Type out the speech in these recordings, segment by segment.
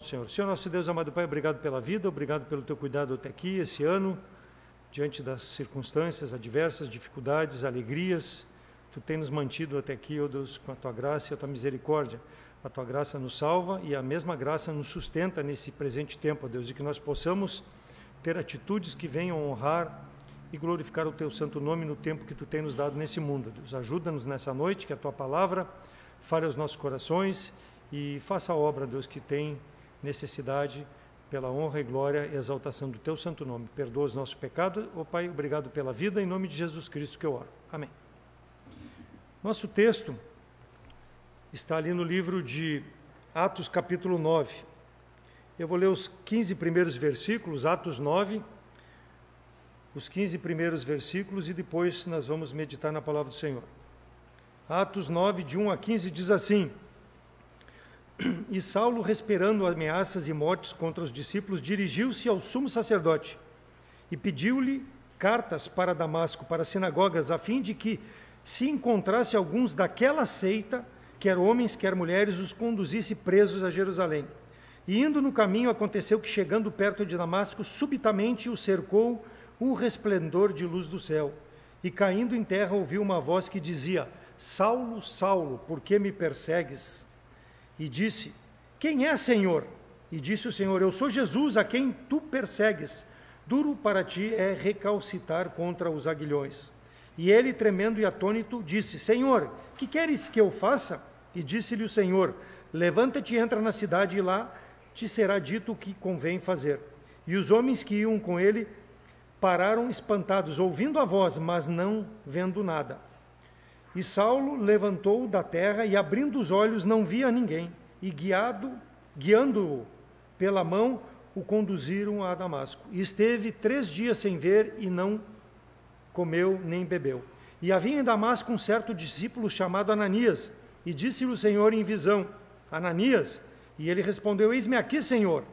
Senhor nosso Deus, amado Pai, obrigado pela vida, obrigado pelo teu cuidado até aqui, esse ano, diante das circunstâncias adversas, dificuldades, alegrias, tu tem nos mantido até aqui, ó Deus, com a tua graça e a tua misericórdia. A tua graça nos salva e a mesma graça nos sustenta nesse presente tempo, ó Deus, e que nós possamos ter atitudes que venham honrar e glorificar o teu santo nome no tempo que tu tem nos dado nesse mundo, Deus. Ajuda-nos nessa noite, que a tua palavra fale aos nossos corações e faça a obra, Deus, que tem necessidade pela honra e glória e exaltação do teu santo nome. Perdoa os nossos pecados, ó Pai, obrigado pela vida, em nome de Jesus Cristo que eu oro. Amém. Nosso texto está ali no livro de Atos, capítulo 9. Eu vou ler os 15 primeiros versículos, Atos 9, os 15 primeiros versículos, e depois nós vamos meditar na palavra do Senhor. Atos 9, de 1 a 15, diz assim: E Saulo, respirando ameaças e mortes contra os discípulos, dirigiu-se ao sumo sacerdote e pediu-lhe cartas para Damasco, para as sinagogas, a fim de que, se encontrasse alguns daquela seita, quer homens, quer mulheres, os conduzisse presos a Jerusalém. E indo no caminho, aconteceu que, chegando perto de Damasco, subitamente o cercou um resplendor de luz do céu. E caindo em terra, ouviu uma voz que dizia: Saulo, Saulo, por que me persegues? E disse: Quem é, Senhor? E disse o Senhor: Eu sou Jesus, a quem tu persegues. Duro para ti é recalcitar contra os aguilhões. E ele, tremendo e atônito, disse: Senhor, que queres que eu faça? E disse-lhe o Senhor: Levanta-te e entra na cidade, e lá te será dito o que convém fazer. E os homens que iam com ele pararam espantados, ouvindo a voz, mas não vendo nada. E Saulo levantou da terra e, abrindo os olhos, não via ninguém. E guiando-o pela mão, o conduziram a Damasco. E esteve 3 dias sem ver e não comeu nem bebeu. E havia em Damasco um certo discípulo chamado Ananias. E disse-lhe o Senhor em visão: Ananias? E ele respondeu: Eis-me aqui, Senhor.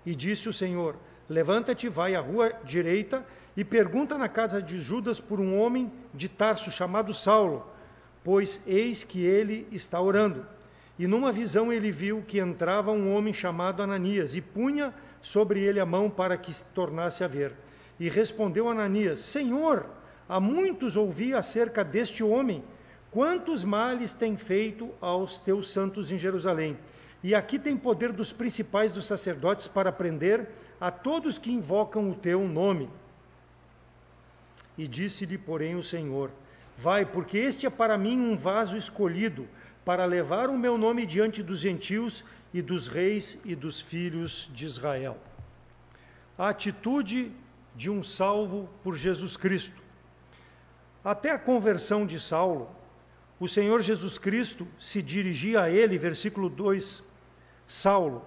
E disse o Senhor: Levanta-te, vai à rua direita e pergunta na casa de Judas por um homem de Tarso chamado Saulo, pois eis que ele está orando. E numa visão ele viu que entrava um homem chamado Ananias e punha sobre ele a mão para que se tornasse a ver. E respondeu Ananias: Senhor, há muitos ouvi acerca deste homem, quantos males tem feito aos teus santos em Jerusalém. E aqui tem poder dos principais dos sacerdotes para prender a todos que invocam o teu nome. E disse-lhe, porém, o Senhor: Vai, porque este é para mim um vaso escolhido, para levar o meu nome diante dos gentios e dos reis e dos filhos de Israel. A atitude de um salvo por Jesus Cristo. Até a conversão de Saulo, o Senhor Jesus Cristo se dirigia a ele, versículo 2, Saulo.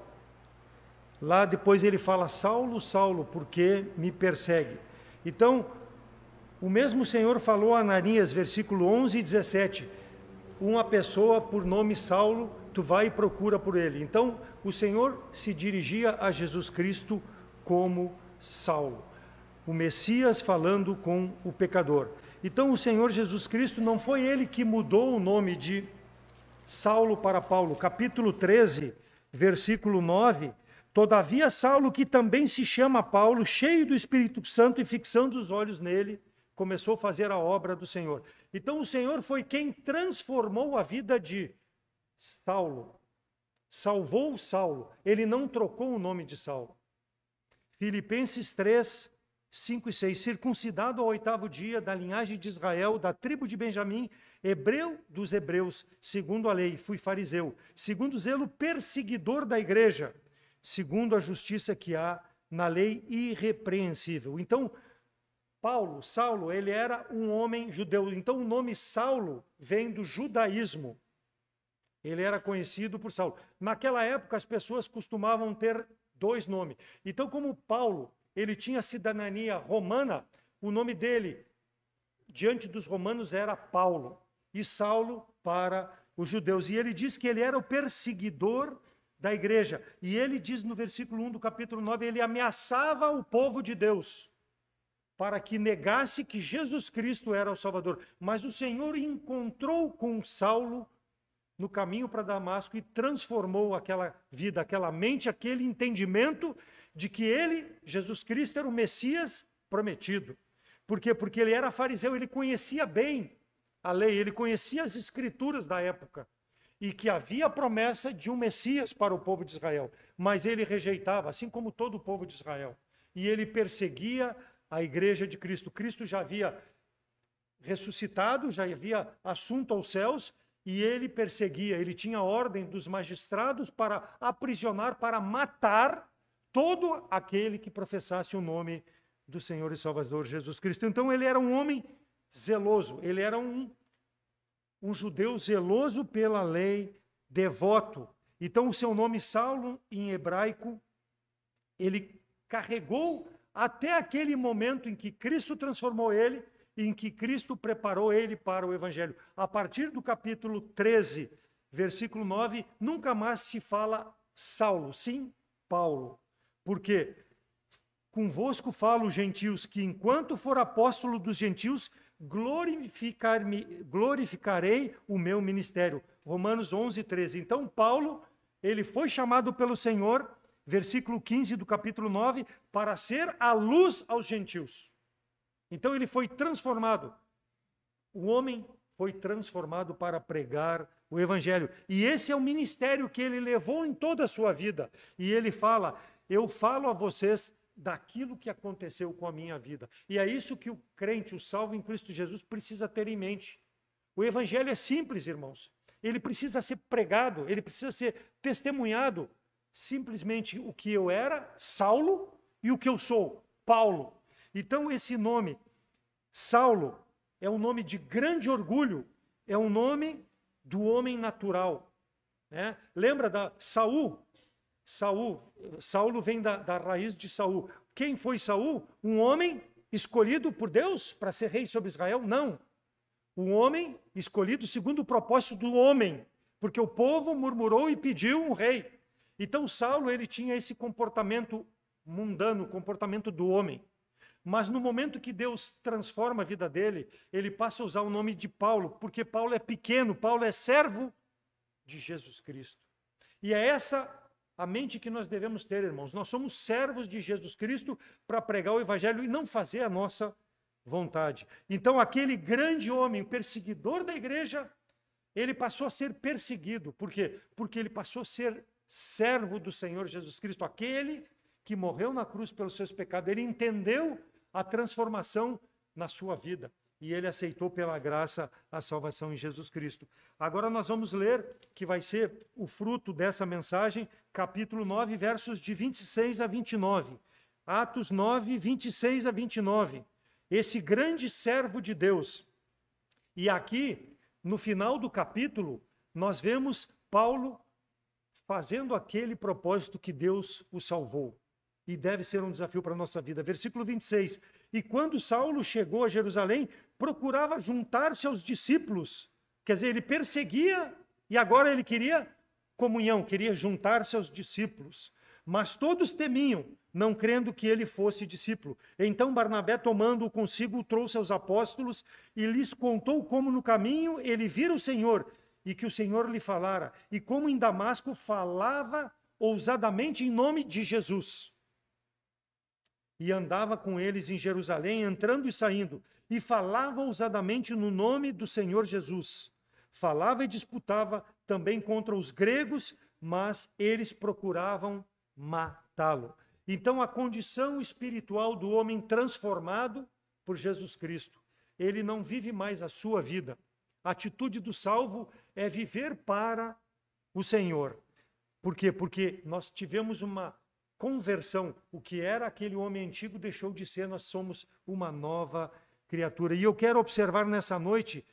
Lá depois ele fala: Saulo, Saulo, por que me persegue? Então, o mesmo Senhor falou a Ananias, versículo 11 e 17, uma pessoa por nome Saulo, tu vai e procura por ele. Então, o Senhor se dirigia a Jesus Cristo como Saulo, o Messias falando com o pecador. Então, o Senhor Jesus Cristo não foi ele que mudou o nome de Saulo para Paulo. Capítulo 13, versículo 9, todavia Saulo, que também se chama Paulo, cheio do Espírito Santo e fixando os olhos nele, começou a fazer a obra do Senhor. Então o Senhor foi quem transformou a vida de Saulo, salvou Saulo, ele não trocou o nome de Saulo. Filipenses 3, 5 e 6, circuncidado ao 8º dia, da linhagem de Israel, da tribo de Benjamim, hebreu dos hebreus, segundo a lei, fui fariseu, segundo o zelo, perseguidor da igreja, segundo a justiça que há na lei, irrepreensível. Então, Saulo, ele era um homem judeu. Então, o nome Saulo vem do judaísmo. Ele era conhecido por Saulo. Naquela época, as pessoas costumavam ter 2 nomes. Então, como Paulo, ele tinha cidadania romana, o nome dele, diante dos romanos, era Paulo. E Saulo para os judeus. E ele diz que ele era o perseguidor da igreja. E ele diz no versículo 1 do capítulo 9, ele ameaçava o povo de Deus para que negasse que Jesus Cristo era o Salvador. Mas o Senhor encontrou com Saulo no caminho para Damasco e transformou aquela vida, aquela mente, aquele entendimento de que ele, Jesus Cristo, era o Messias prometido. Por quê? Porque ele era fariseu, ele conhecia bem a lei, ele conhecia as escrituras da época e que havia a promessa de um Messias para o povo de Israel, mas ele rejeitava, assim como todo o povo de Israel, e ele perseguia a igreja de Cristo. Cristo já havia ressuscitado, já havia assunto aos céus, e ele perseguia, ele tinha ordem dos magistrados para aprisionar, para matar todo aquele que professasse o nome do Senhor e Salvador Jesus Cristo. Então ele era um homem zeloso, ele era um judeu zeloso pela lei, devoto. Então o seu nome Saulo, em hebraico, ele carregou até aquele momento em que Cristo transformou ele, em que Cristo preparou ele para o Evangelho. A partir do capítulo 13, versículo 9, nunca mais se fala Saulo, sim Paulo. Porque convosco falo, gentios, que enquanto for apóstolo dos gentios, glorificarei o meu ministério. Romanos 11, 13. Então Paulo, ele foi chamado pelo Senhor, versículo 15 do capítulo 9, para ser a luz aos gentios. Então ele foi transformado. O homem foi transformado para pregar o Evangelho. E esse é o ministério que ele levou em toda a sua vida. E ele fala, eu falo a vocês daquilo que aconteceu com a minha vida. E é isso que o crente, o salvo em Cristo Jesus, precisa ter em mente. O Evangelho é simples, irmãos. Ele precisa ser pregado, ele precisa ser testemunhado. Simplesmente o que eu era, Saulo, e o que eu sou, Paulo. Então esse nome, Saulo, é um nome de grande orgulho, é um nome do homem natural. Né? Lembra da Saul? Saulo vem da raiz de Saul. Quem foi Saul? Um homem escolhido por Deus para ser rei sobre Israel? Não. Um homem escolhido segundo o propósito do homem, porque o povo murmurou e pediu um rei. Então Saulo, ele tinha esse comportamento mundano, comportamento do homem. Mas no momento que Deus transforma a vida dele, ele passa a usar o nome de Paulo, porque Paulo é pequeno, Paulo é servo de Jesus Cristo. E é essa a mente que nós devemos ter, irmãos. Nós somos servos de Jesus Cristo para pregar o Evangelho e não fazer a nossa vontade. Então aquele grande homem, perseguidor da igreja, ele passou a ser perseguido. Por quê? Porque ele passou a ser servo do Senhor Jesus Cristo, aquele que morreu na cruz pelos seus pecados. Ele entendeu a transformação na sua vida e ele aceitou pela graça a salvação em Jesus Cristo. Agora nós vamos ler, que vai ser o fruto dessa mensagem, capítulo 9, versos de 26 a 29. Atos 9, 26 a 29. Esse grande servo de Deus. E aqui, no final do capítulo, nós vemos Paulo fazendo aquele propósito que Deus o salvou. E deve ser um desafio para a nossa vida. Versículo 26. E quando Saulo chegou a Jerusalém, procurava juntar-se aos discípulos. Quer dizer, ele perseguia e agora ele queria comunhão, queria juntar-se aos discípulos. Mas todos temiam, não crendo que ele fosse discípulo. Então Barnabé, tomando-o consigo, o trouxe aos apóstolos e lhes contou como no caminho ele vira o Senhor e que o Senhor lhe falara. E como em Damasco falava ousadamente em nome de Jesus. E andava com eles em Jerusalém, entrando e saindo, e falava ousadamente no nome do Senhor Jesus. Falava e disputava também contra os gregos, mas eles procuravam matá-lo. Então a condição espiritual do homem transformado por Jesus Cristo, ele não vive mais a sua vida. A atitude do salvo é viver para o Senhor. Por quê? Porque nós tivemos uma conversão. O que era aquele homem antigo deixou de ser, nós somos uma nova criatura. E eu quero observar nessa noite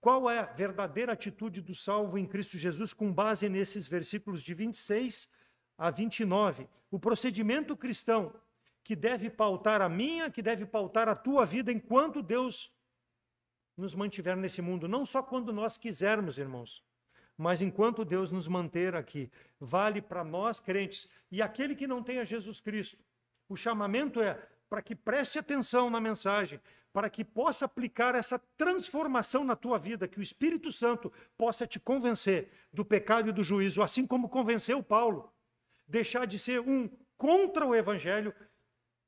qual é a verdadeira atitude do salvo em Cristo Jesus com base nesses versículos de 26 a 29. O procedimento cristão que deve pautar a minha, que deve pautar a tua vida enquanto Deus nos mantiver nesse mundo. Não só quando nós quisermos, irmãos, mas enquanto Deus nos manter aqui. Vale para nós crentes. E aquele que não tenha Jesus Cristo, o chamamento é para que preste atenção na mensagem, para que possa aplicar essa transformação na tua vida, que o Espírito Santo possa te convencer do pecado e do juízo, assim como convenceu Paulo. Deixar de ser um contra o Evangelho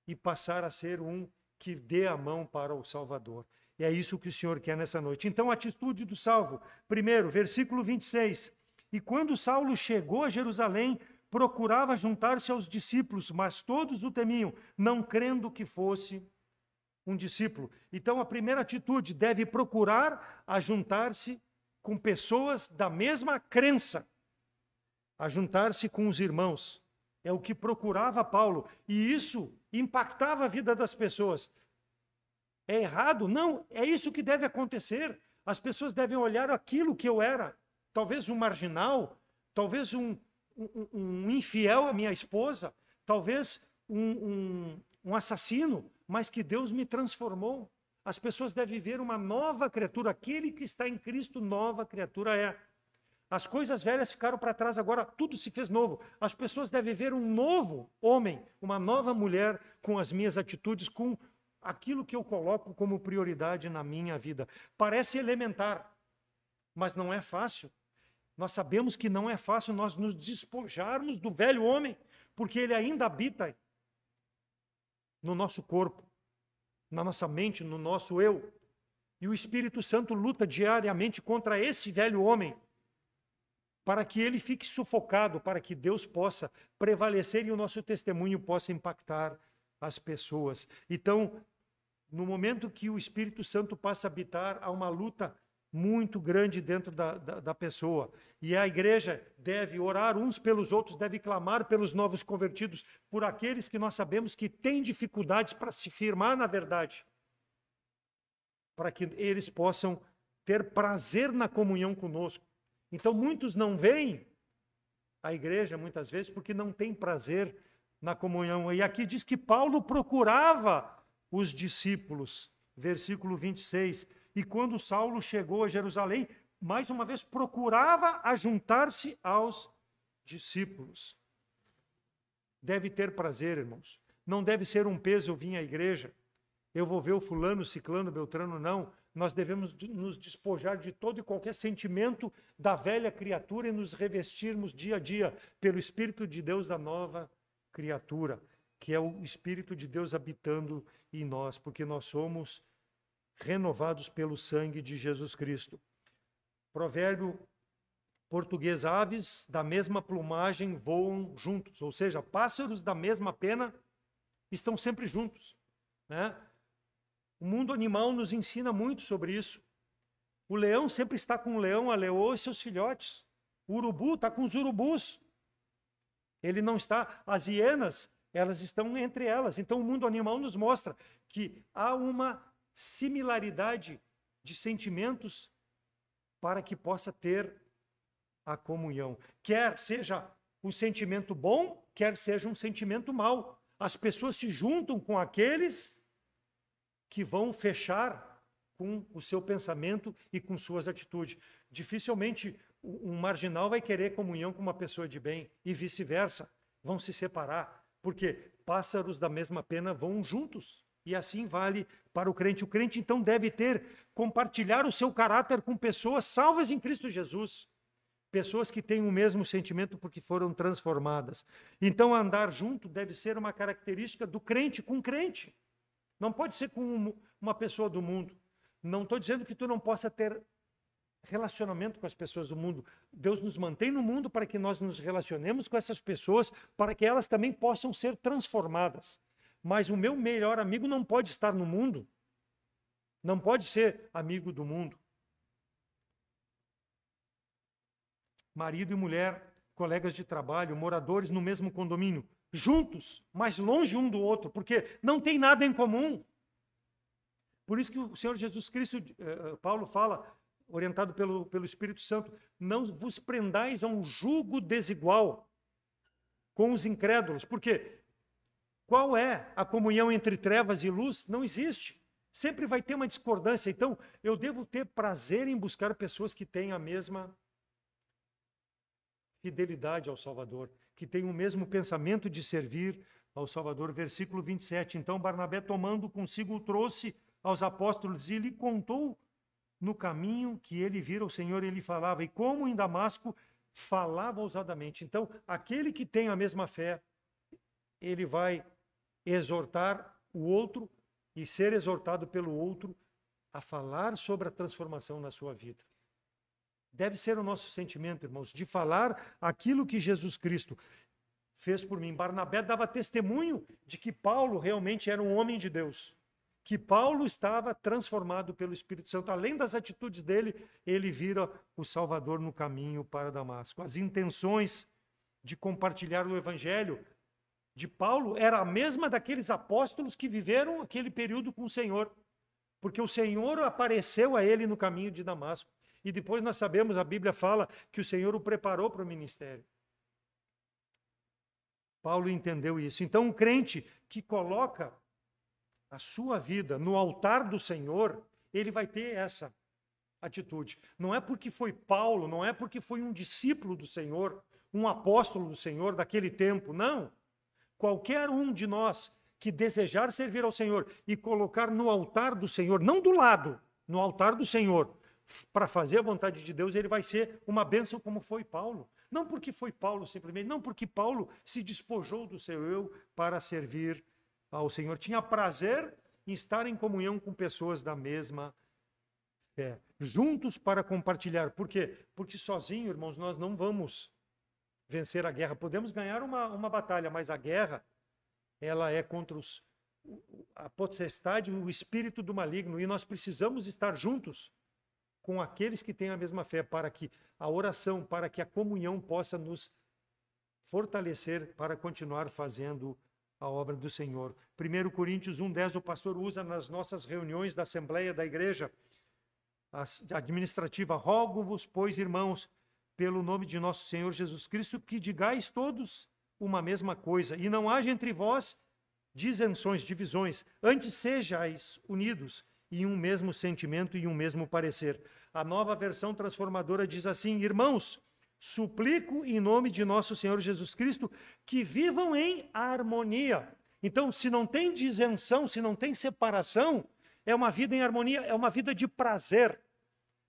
e passar a ser um que dê a mão para o Salvador. E é isso que o Senhor quer nessa noite. Então, a atitude do salvo. Primeiro, versículo 26. E quando Saulo chegou a Jerusalém, procurava juntar-se aos discípulos, mas todos o temiam, não crendo que fosse um discípulo. Então, a primeira atitude deve procurar ajuntar-se com pessoas da mesma crença, ajuntar-se com os irmãos. É o que procurava Paulo. E isso impactava a vida das pessoas. É errado? Não, é isso que deve acontecer. As pessoas devem olhar aquilo que eu era. Talvez um marginal, talvez um infiel à minha esposa, talvez um assassino, mas que Deus me transformou. As pessoas devem ver uma nova criatura. Aquele que está em Cristo, nova criatura é. As coisas velhas ficaram para trás, agora tudo se fez novo. As pessoas devem ver um novo homem, uma nova mulher com as minhas atitudes, com aquilo que eu coloco como prioridade na minha vida. Parece elementar, mas não é fácil. Nós sabemos que não é fácil nós nos despojarmos do velho homem, porque ele ainda habita no nosso corpo, na nossa mente, no nosso eu. E o Espírito Santo luta diariamente contra esse velho homem, para que ele fique sufocado, para que Deus possa prevalecer e o nosso testemunho possa impactar as pessoas. Então, no momento que o Espírito Santo passa a habitar, há uma luta muito grande dentro da pessoa. E a igreja deve orar uns pelos outros, deve clamar pelos novos convertidos, por aqueles que nós sabemos que têm dificuldades para se firmar na verdade, para que eles possam ter prazer na comunhão conosco. Então, muitos não vêm à igreja, muitas vezes, porque não têm prazer na comunhão. E aqui diz que Paulo procurava os discípulos, versículo 26. E quando Saulo chegou a Jerusalém, mais uma vez procurava ajuntar-se aos discípulos. Deve ter prazer, irmãos. Não deve ser um peso eu vim à igreja. Eu vou ver o fulano, ciclano, beltrano, não. Nós devemos nos despojar de todo e qualquer sentimento da velha criatura e nos revestirmos dia a dia pelo Espírito de Deus da nova criatura, que é o Espírito de Deus habitando em nós, porque nós somos renovados pelo sangue de Jesus Cristo. Provérbio português: aves da mesma plumagem voam juntos, ou seja, pássaros da mesma pena estão sempre juntos, né? O mundo animal nos ensina muito sobre isso. O leão sempre está com o leão, a leoa e seus filhotes. O urubu está com os urubus. Ele não está... As hienas, elas estão entre elas. Então o mundo animal nos mostra que há uma similaridade de sentimentos para que possa ter a comunhão. Quer seja um sentimento bom, quer seja um sentimento mau. As pessoas se juntam com aqueles que vão fechar com o seu pensamento e com suas atitudes. Dificilmente um marginal vai querer comunhão com uma pessoa de bem e vice-versa. Vão se separar, porque pássaros da mesma pena vão juntos. E assim vale para o crente. O crente, então, deve compartilhar o seu caráter com pessoas salvas em Cristo Jesus. Pessoas que têm o mesmo sentimento porque foram transformadas. Então, andar junto deve ser uma característica do crente com crente. Não pode ser com uma pessoa do mundo. Não estou dizendo que tu não possa ter relacionamento com as pessoas do mundo. Deus nos mantém no mundo para que nós nos relacionemos com essas pessoas, para que elas também possam ser transformadas. Mas o meu melhor amigo não pode estar no mundo. Não pode ser amigo do mundo. Marido e mulher, colegas de trabalho, moradores no mesmo condomínio, juntos, mas longe um do outro, porque não tem nada em comum. Por isso que o Senhor Jesus Cristo, Paulo fala, orientado pelo Espírito Santo, não vos prendais a um jugo desigual com os incrédulos. Porque qual é a comunhão entre trevas e luz? Não existe. Sempre vai ter uma discordância. Então, eu devo ter prazer em buscar pessoas que têm a mesma fidelidade ao Salvador, que têm o mesmo pensamento de servir ao Salvador. Versículo 27. Então Barnabé, tomando consigo, o trouxe aos apóstolos e lhe contou no caminho que ele vira o Senhor, ele falava, e como em Damasco falava ousadamente. Então, aquele que tem a mesma fé, ele vai exortar o outro e ser exortado pelo outro a falar sobre a transformação na sua vida. Deve ser o nosso sentimento, irmãos, de falar aquilo que Jesus Cristo fez por mim. Barnabé dava testemunho de que Paulo realmente era um homem de Deus, que Paulo estava transformado pelo Espírito Santo. Além das atitudes dele, ele vira o Salvador no caminho para Damasco. As intenções de compartilhar o Evangelho de Paulo era a mesma daqueles apóstolos que viveram aquele período com o Senhor, porque o Senhor apareceu a ele no caminho de Damasco. E depois nós sabemos, a Bíblia fala que o Senhor o preparou para o ministério. Paulo entendeu isso. Então, um crente que coloca a sua vida no altar do Senhor, ele vai ter essa atitude. Não é porque foi Paulo, não é porque foi um discípulo do Senhor, um apóstolo do Senhor daquele tempo, não. Qualquer um de nós que desejar servir ao Senhor e colocar no altar do Senhor, não do lado, no altar do Senhor, para fazer a vontade de Deus, ele vai ser uma bênção como foi Paulo. Não porque foi Paulo simplesmente, não porque Paulo se despojou do seu eu para servir ao Senhor. Tinha prazer em estar em comunhão com pessoas da mesma fé, juntos para compartilhar. Por quê? Porque sozinho, irmãos, nós não vamos vencer a guerra. Podemos ganhar uma batalha, mas a guerra, ela é contra a potestade, o espírito do maligno, e nós precisamos estar juntos com aqueles que têm a mesma fé, para que a oração, para que a comunhão possa nos fortalecer para continuar fazendo a obra do Senhor. 1 Coríntios 1:10, o pastor usa nas nossas reuniões da Assembleia da Igreja Administrativa: rogo-vos, pois, irmãos, pelo nome de nosso Senhor Jesus Cristo, que digais todos uma mesma coisa, e não haja entre vós disenções, divisões, antes sejais unidos em um mesmo sentimento e um mesmo parecer. A Nova Versão Transformadora diz assim: irmãos, suplico em nome de nosso Senhor Jesus Cristo que vivam em harmonia. Então, se não tem disenção, se não tem separação, é uma vida em harmonia, é uma vida de prazer.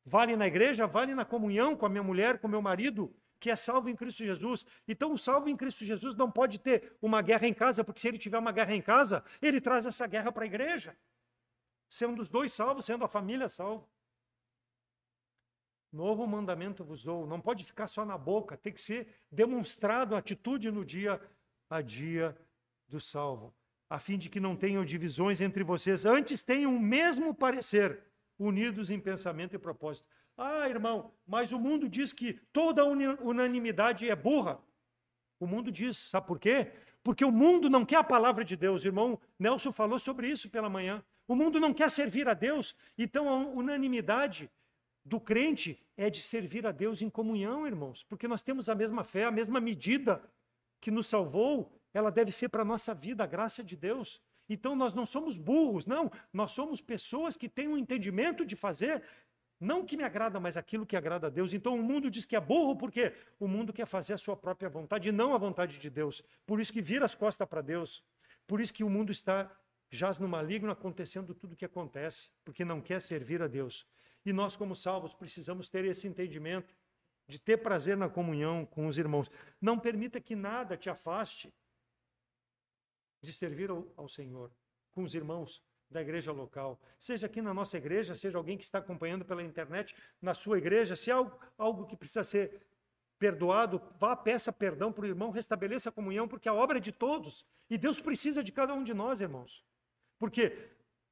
Vale na igreja, vale na comunhão com a minha mulher, com o meu marido, que é salvo em Cristo Jesus. Então, o salvo em Cristo Jesus não pode ter uma guerra em casa, porque se ele tiver uma guerra em casa, ele traz essa guerra para a igreja. Sendo os dois salvos, sendo a família salva. Novo mandamento vos dou. Não pode ficar só na boca, tem que ser demonstrado a atitude no dia a dia do salvo, a fim de que não tenham divisões entre vocês, antes tenham o mesmo parecer, unidos em pensamento e propósito. Ah, irmão, mas o mundo diz que toda unanimidade é burra. O mundo diz, sabe por quê? Porque o mundo não quer a palavra de Deus. O irmão Nelson falou sobre isso pela manhã. O mundo não quer servir a Deus, então a unanimidade do crente é de servir a Deus em comunhão, irmãos, porque nós temos a mesma fé, a mesma medida que nos salvou, ela deve ser para a nossa vida, a graça de Deus. Então nós não somos burros, não, nós somos pessoas que têm um entendimento de fazer, não o que me agrada, mas aquilo que agrada a Deus. Então o mundo diz que é burro porque o mundo quer fazer a sua própria vontade e não a vontade de Deus. Por isso que vira as costas para Deus, por isso que o mundo jaz no maligno, acontecendo tudo o que acontece, porque não quer servir a Deus. E nós, como salvos, precisamos ter esse entendimento de ter prazer na comunhão com os irmãos. Não permita que nada te afaste de servir ao Senhor, com os irmãos da igreja local. Seja aqui na nossa igreja, seja alguém que está acompanhando pela internet, na sua igreja, se há algo que precisa ser perdoado, vá, peça perdão para o irmão, restabeleça a comunhão, porque a obra é de todos. E Deus precisa de cada um de nós, irmãos. Porque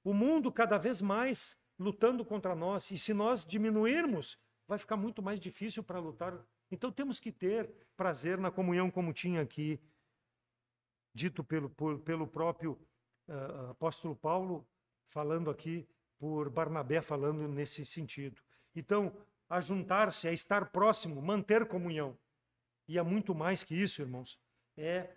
o mundo cada vez mais lutando contra nós, e se nós diminuirmos, vai ficar muito mais difícil para lutar. Então temos que ter prazer na comunhão, como tinha aqui dito pelo próprio apóstolo Paulo, falando aqui por Barnabé, falando nesse sentido. Então, ajuntar-se, é estar próximo, manter comunhão. E é muito mais que isso, irmãos. É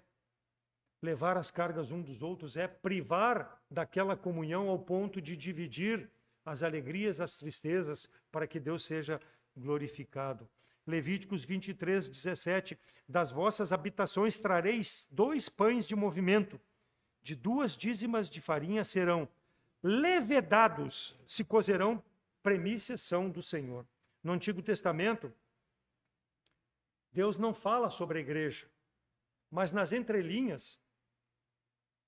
levar as cargas uns dos outros, é privar daquela comunhão ao ponto de dividir as alegrias, as tristezas, para que Deus seja glorificado. Levíticos 23, 17, das vossas habitações trareis 2 pães de movimento, de 2 dízimas de farinha serão levedados, se cozerão, primícias são do Senhor. No Antigo Testamento, Deus não fala sobre a igreja, mas nas entrelinhas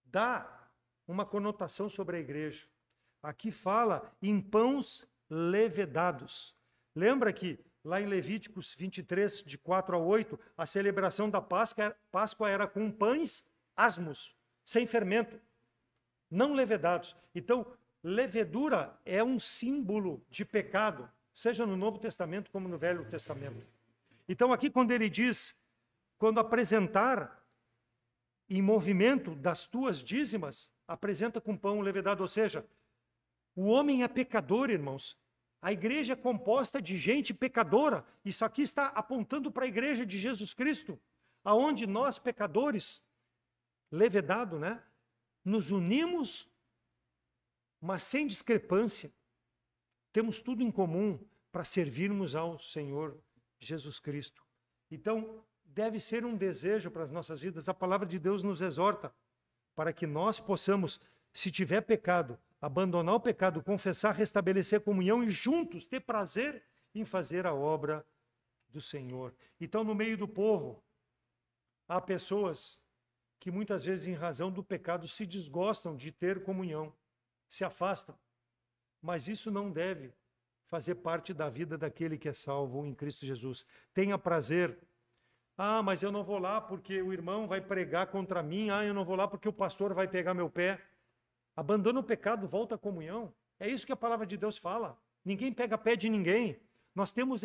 dá uma conotação sobre a igreja. Aqui fala em pães levedados. Lembra que lá em Levíticos 23, de 4 a 8, a celebração da Páscoa era com pães asmos, sem fermento, não levedados. Então, levedura é um símbolo de pecado, seja no Novo Testamento como no Velho Testamento. Então, aqui quando ele diz, quando apresentar em movimento das tuas dízimas, apresenta com pão levedado, ou seja, o homem é pecador, irmãos. A igreja é composta de gente pecadora. Isso aqui está apontando para a igreja de Jesus Cristo, aonde nós, pecadores, levedado, né? Nos unimos, mas sem discrepância. Temos tudo em comum para servirmos ao Senhor Jesus Cristo. Então, deve ser um desejo para as nossas vidas. A palavra de Deus nos exorta para que nós possamos, se tiver pecado, abandonar o pecado, confessar, restabelecer a comunhão e juntos ter prazer em fazer a obra do Senhor. Então, no meio do povo, há pessoas que muitas vezes, em razão do pecado, se desgostam de ter comunhão, se afastam. Mas isso não deve fazer parte da vida daquele que é salvo em Cristo Jesus. Tenha prazer. Ah, mas eu não vou lá porque o irmão vai pregar contra mim. Ah, eu não vou lá porque o pastor vai pegar meu pé. Abandona o pecado, volta à comunhão. É isso que a palavra de Deus fala. Ninguém pega pé de ninguém. Nós temos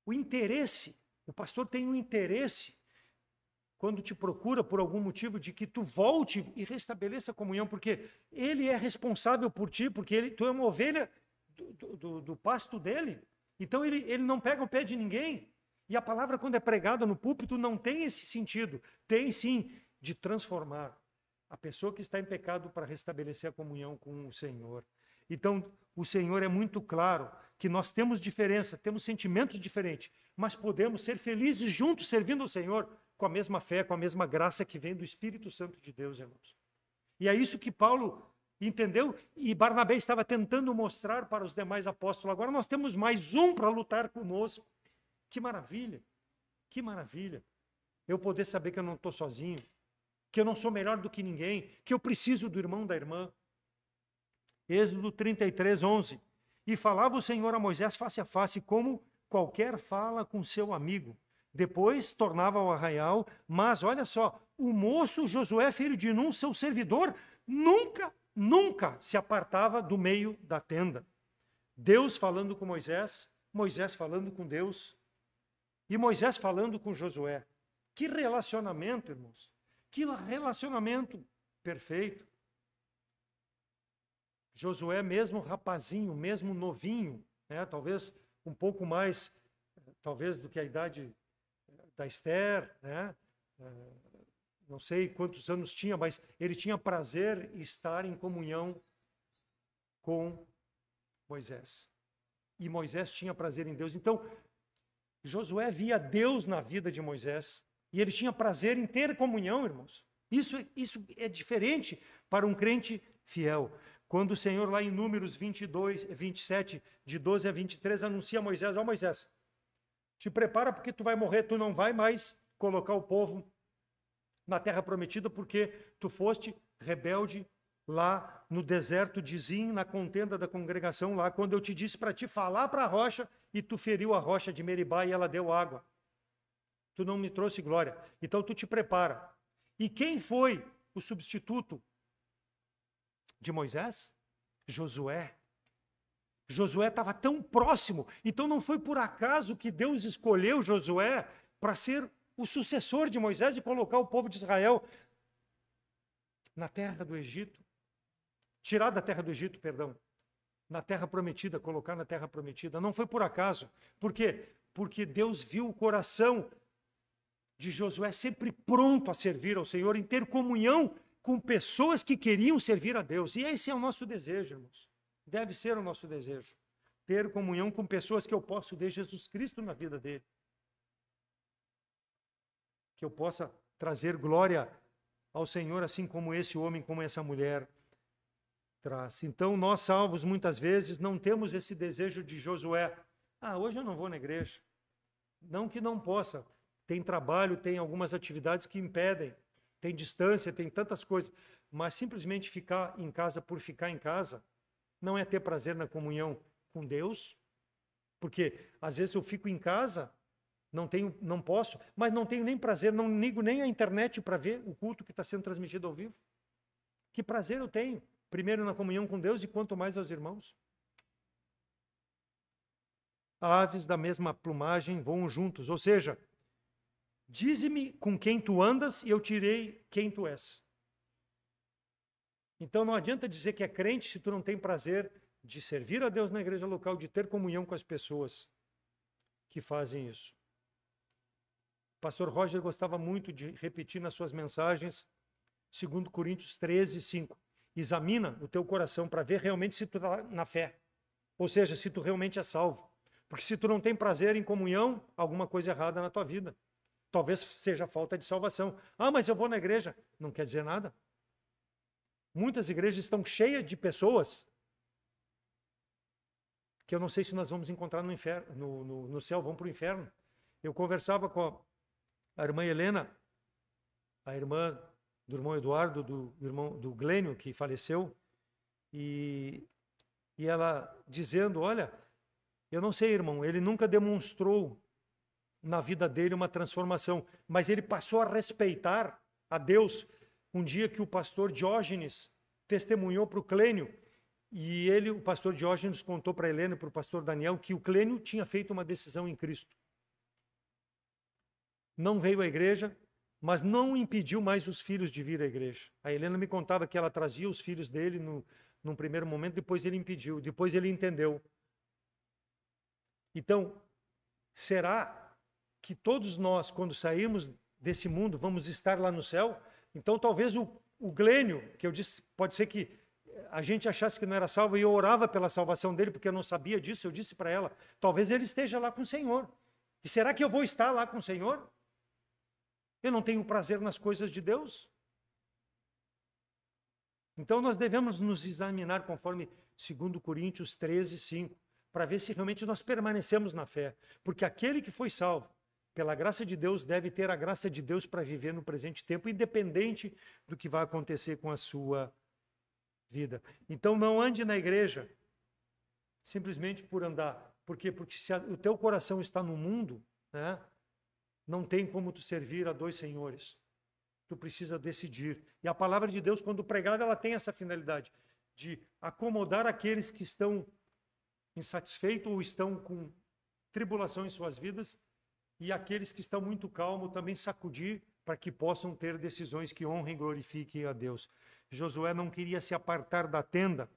o interesse. O pastor tem um interesse quando te procura por algum motivo de que tu volte e restabeleça a comunhão, porque ele é responsável por ti, porque tu é uma ovelha do pasto dele. Então ele não pega o pé de ninguém. E a palavra, quando é pregada no púlpito, não tem esse sentido. Tem sim de transformar a pessoa que está em pecado para restabelecer a comunhão com o Senhor. Então, o Senhor é muito claro que nós temos diferença, temos sentimentos diferentes, mas podemos ser felizes juntos servindo ao Senhor com a mesma fé, com a mesma graça que vem do Espírito Santo de Deus, irmãos. E é isso que Paulo entendeu e Barnabé estava tentando mostrar para os demais apóstolos. Agora nós temos mais um para lutar conosco. Que maravilha, que maravilha. Eu poder saber que eu não estou sozinho, que eu não sou melhor do que ninguém, que eu preciso do irmão, da irmã. Êxodo 33, 11. E falava o Senhor a Moisés face a face, como qualquer fala com seu amigo. Depois tornava ao arraial, mas olha só, o moço Josué, filho de Nun, seu servidor, nunca se apartava do meio da tenda. Deus falando com Moisés, Moisés falando com Deus, e Moisés falando com Josué. Que relacionamento, irmãos! Que relacionamento perfeito. Josué, mesmo rapazinho, mesmo novinho, né? Talvez um pouco mais, talvez do que a idade da Esther, né? Não sei quantos anos tinha, mas ele tinha prazer em estar em comunhão com Moisés. E Moisés tinha prazer em Deus. Então, Josué via Deus na vida de Moisés. E ele tinha prazer em ter comunhão, irmãos. Isso é diferente para um crente fiel. Quando o Senhor, lá em Números 27, de 12 a 23, anuncia a Moisés: ó Moisés, te prepara porque tu vai morrer, tu não vai mais colocar o povo na terra prometida porque tu foste rebelde lá no deserto de Zim, na contenda da congregação lá, quando eu te disse para te falar para a rocha e tu feriu a rocha de Meribá e ela deu água. Tu não me trouxe glória. Então tu te prepara. E quem foi o substituto de Moisés? Josué. Josué estava tão próximo. Então não foi por acaso que Deus escolheu Josué para ser o sucessor de Moisés e colocar o povo de Israel na terra do Egito. Tirar da terra do Egito, perdão. Na terra prometida, colocar na terra prometida. Não foi por acaso. Por quê? Porque Deus viu o coração de Josué sempre pronto a servir ao Senhor, em ter comunhão com pessoas que queriam servir a Deus. E esse é o nosso desejo, irmãos. Deve ser o nosso desejo. ter comunhão com pessoas que eu posso ver Jesus Cristo na vida dele. Que eu possa trazer glória ao Senhor, assim como esse homem, como essa mulher traz. Então, nós salvos, muitas vezes, não temos esse desejo de Josué. Hoje eu não vou na igreja. Não que não possa. Tem trabalho, tem algumas atividades que impedem. Tem distância, tem tantas coisas. Mas simplesmente ficar em casa por ficar em casa não é ter prazer na comunhão com Deus. Porque, às vezes, eu fico em casa, não posso, mas não tenho nem prazer, não ligo nem a internet para ver o culto que está sendo transmitido ao vivo. Que prazer eu tenho? Primeiro na comunhão com Deus e quanto mais aos irmãos. Aves da mesma plumagem voam juntos, ou seja, dize-me com quem tu andas e eu tirei quem tu és. Então não adianta dizer que é crente se tu não tem prazer de servir a Deus na igreja local, de ter comunhão com as pessoas que fazem isso. O pastor Roger gostava muito de repetir nas suas mensagens 2 Coríntios 13, 5. Examina o teu coração para ver realmente se tu está na fé. Ou seja, se tu realmente é salvo. Porque se tu não tem prazer em comunhão, alguma coisa errada na tua vida. Talvez seja falta de salvação. Mas eu vou na igreja. Não quer dizer nada. Muitas igrejas estão cheias de pessoas que eu não sei se nós vamos encontrar no inferno, no céu, vão para o inferno. Eu conversava com a irmã Helena, a irmã do irmão Eduardo, do Glênio, que faleceu, e ela dizendo, olha, eu não sei, irmão, ele nunca demonstrou na vida dele uma transformação, mas ele passou a respeitar a Deus um dia que o pastor Diógenes testemunhou para o Clênio, e o pastor Diógenes contou para Helena e para o pastor Daniel que o Clênio tinha feito uma decisão em Cristo. Não veio à igreja, mas não impediu mais os filhos de vir à igreja. A Helena me contava que ela trazia os filhos dele num primeiro momento, depois ele impediu, depois ele entendeu. Então, será que todos nós, quando sairmos desse mundo, vamos estar lá no céu? Então, talvez o Glênio, que eu disse, pode ser que a gente achasse que não era salvo e eu orava pela salvação dele, porque eu não sabia disso, eu disse para ela, talvez ele esteja lá com o Senhor. E será que eu vou estar lá com o Senhor? Eu não tenho prazer nas coisas de Deus? Então nós devemos nos examinar conforme 2 Coríntios 13, 5, para ver se realmente nós permanecemos na fé. Porque aquele que foi salvo, pela graça de Deus, deve ter a graça de Deus para viver no presente tempo, independente do que vai acontecer com a sua vida. Então não ande na igreja simplesmente por andar. Por quê? Porque se o teu coração está no mundo, né, não tem como tu servir a dois senhores. Tu precisa decidir. E a palavra de Deus, quando pregada, ela tem essa finalidade de acomodar aqueles que estão insatisfeitos ou estão com tribulação em suas vidas, e aqueles que estão muito calmos também sacudir para que possam ter decisões que honrem e glorifiquem a Deus. Josué não queria se apartar da tenda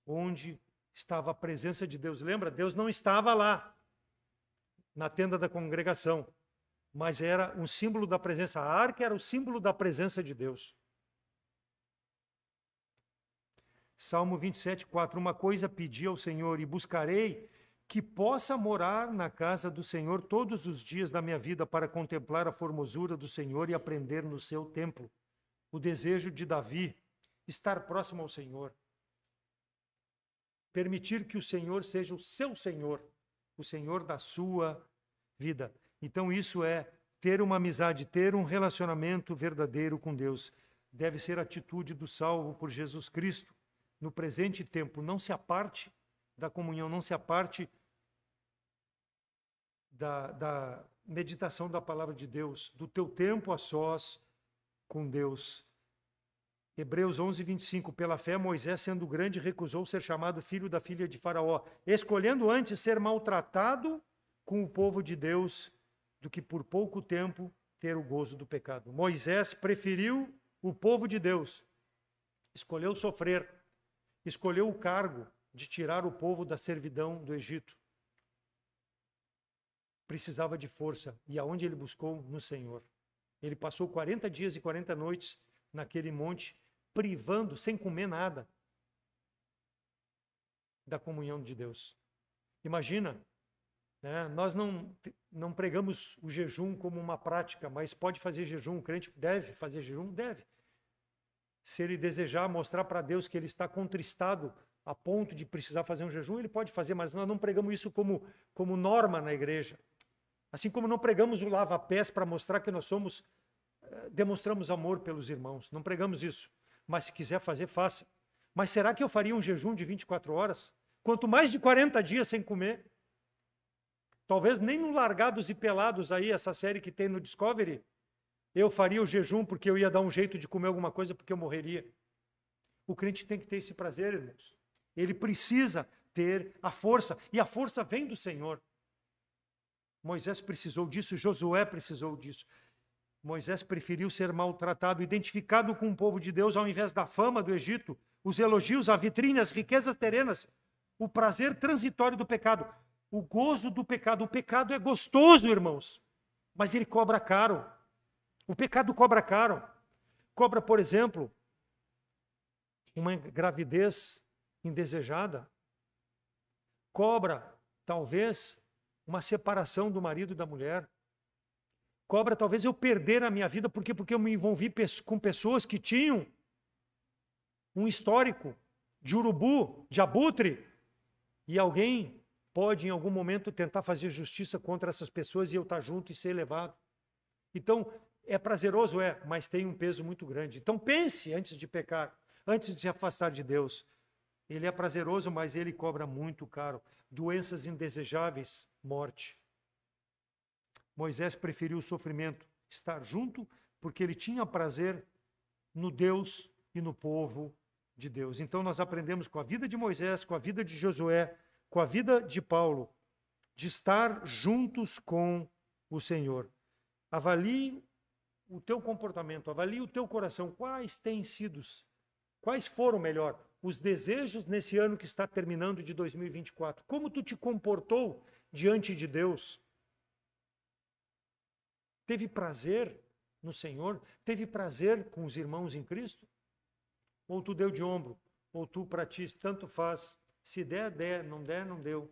onde estava a presença de Deus. Lembra? Deus não estava lá, na tenda da congregação, mas era um símbolo da presença. A arca era o símbolo da presença de Deus. Salmo 27, 4. Uma coisa pedi ao Senhor e buscarei, que possa morar na casa do Senhor todos os dias da minha vida para contemplar a formosura do Senhor e aprender no seu templo. O desejo de Davi, estar próximo ao Senhor. Permitir que o Senhor seja o seu Senhor, o Senhor da sua vida. Então isso é ter uma amizade, ter um relacionamento verdadeiro com Deus. Deve ser a atitude do salvo por Jesus Cristo. No presente tempo, não se aparte da comunhão, não se aparte da meditação da palavra de Deus, do teu tempo a sós com Deus. Hebreus 11, 25. Pela fé, Moisés, sendo grande, recusou ser chamado filho da filha de Faraó, escolhendo antes ser maltratado com o povo de Deus do que por pouco tempo ter o gozo do pecado. Moisés preferiu o povo de Deus, escolheu sofrer, escolheu o cargo de tirar o povo da servidão do Egito. Precisava de força. E aonde ele buscou? No Senhor. Ele passou 40 dias e 40 noites naquele monte, privando, sem comer nada, da comunhão de Deus. Imagina, né? Nós não pregamos o jejum como uma prática, mas pode fazer jejum, o crente deve fazer jejum? Deve. Se ele desejar mostrar para Deus que ele está contristado a ponto de precisar fazer um jejum, ele pode fazer, mas nós não pregamos isso como norma na igreja. Assim como não pregamos o lava-pés para mostrar que nós demonstramos amor pelos irmãos. Não pregamos isso. Mas se quiser fazer, faça. Mas será que eu faria um jejum de 24 horas? Quanto mais de 40 dias sem comer. Talvez nem no Largados e Pelados aí, essa série que tem no Discovery, eu faria o jejum porque eu ia dar um jeito de comer alguma coisa porque eu morreria. O crente tem que ter esse prazer, irmãos. Ele precisa ter a força. E a força vem do Senhor. Moisés precisou disso, Josué precisou disso. Moisés preferiu ser maltratado, identificado com o povo de Deus, ao invés da fama do Egito, os elogios, a vitrine, as riquezas terrenas, o prazer transitório do pecado, o gozo do pecado. O pecado é gostoso, irmãos, mas ele cobra caro. O pecado cobra caro. Cobra, por exemplo, uma gravidez indesejada. Cobra, talvez, uma separação do marido e da mulher. Cobra, talvez, eu perder a minha vida. Por quê? Porque eu me envolvi com pessoas que tinham um histórico de urubu, de abutre. E alguém pode, em algum momento, tentar fazer justiça contra essas pessoas e eu estar junto e ser levado. Então, é prazeroso? É, mas tem um peso muito grande. Então, pense antes de pecar, antes de se afastar de Deus. Ele é prazeroso, mas ele cobra muito caro. Doenças indesejáveis, morte. Moisés preferiu o sofrimento, estar junto, porque ele tinha prazer no Deus e no povo de Deus. Então nós aprendemos com a vida de Moisés, com a vida de Josué, com a vida de Paulo, de estar juntos com o Senhor. Avalie o teu comportamento, avalie o teu coração. Quais foram, melhor, os desejos nesse ano que está terminando de 2024? Como tu te comportou diante de Deus? Teve prazer no Senhor? Teve prazer com os irmãos em Cristo? Ou tu deu de ombro? Ou tu para ti, tanto faz, se der, der, não deu.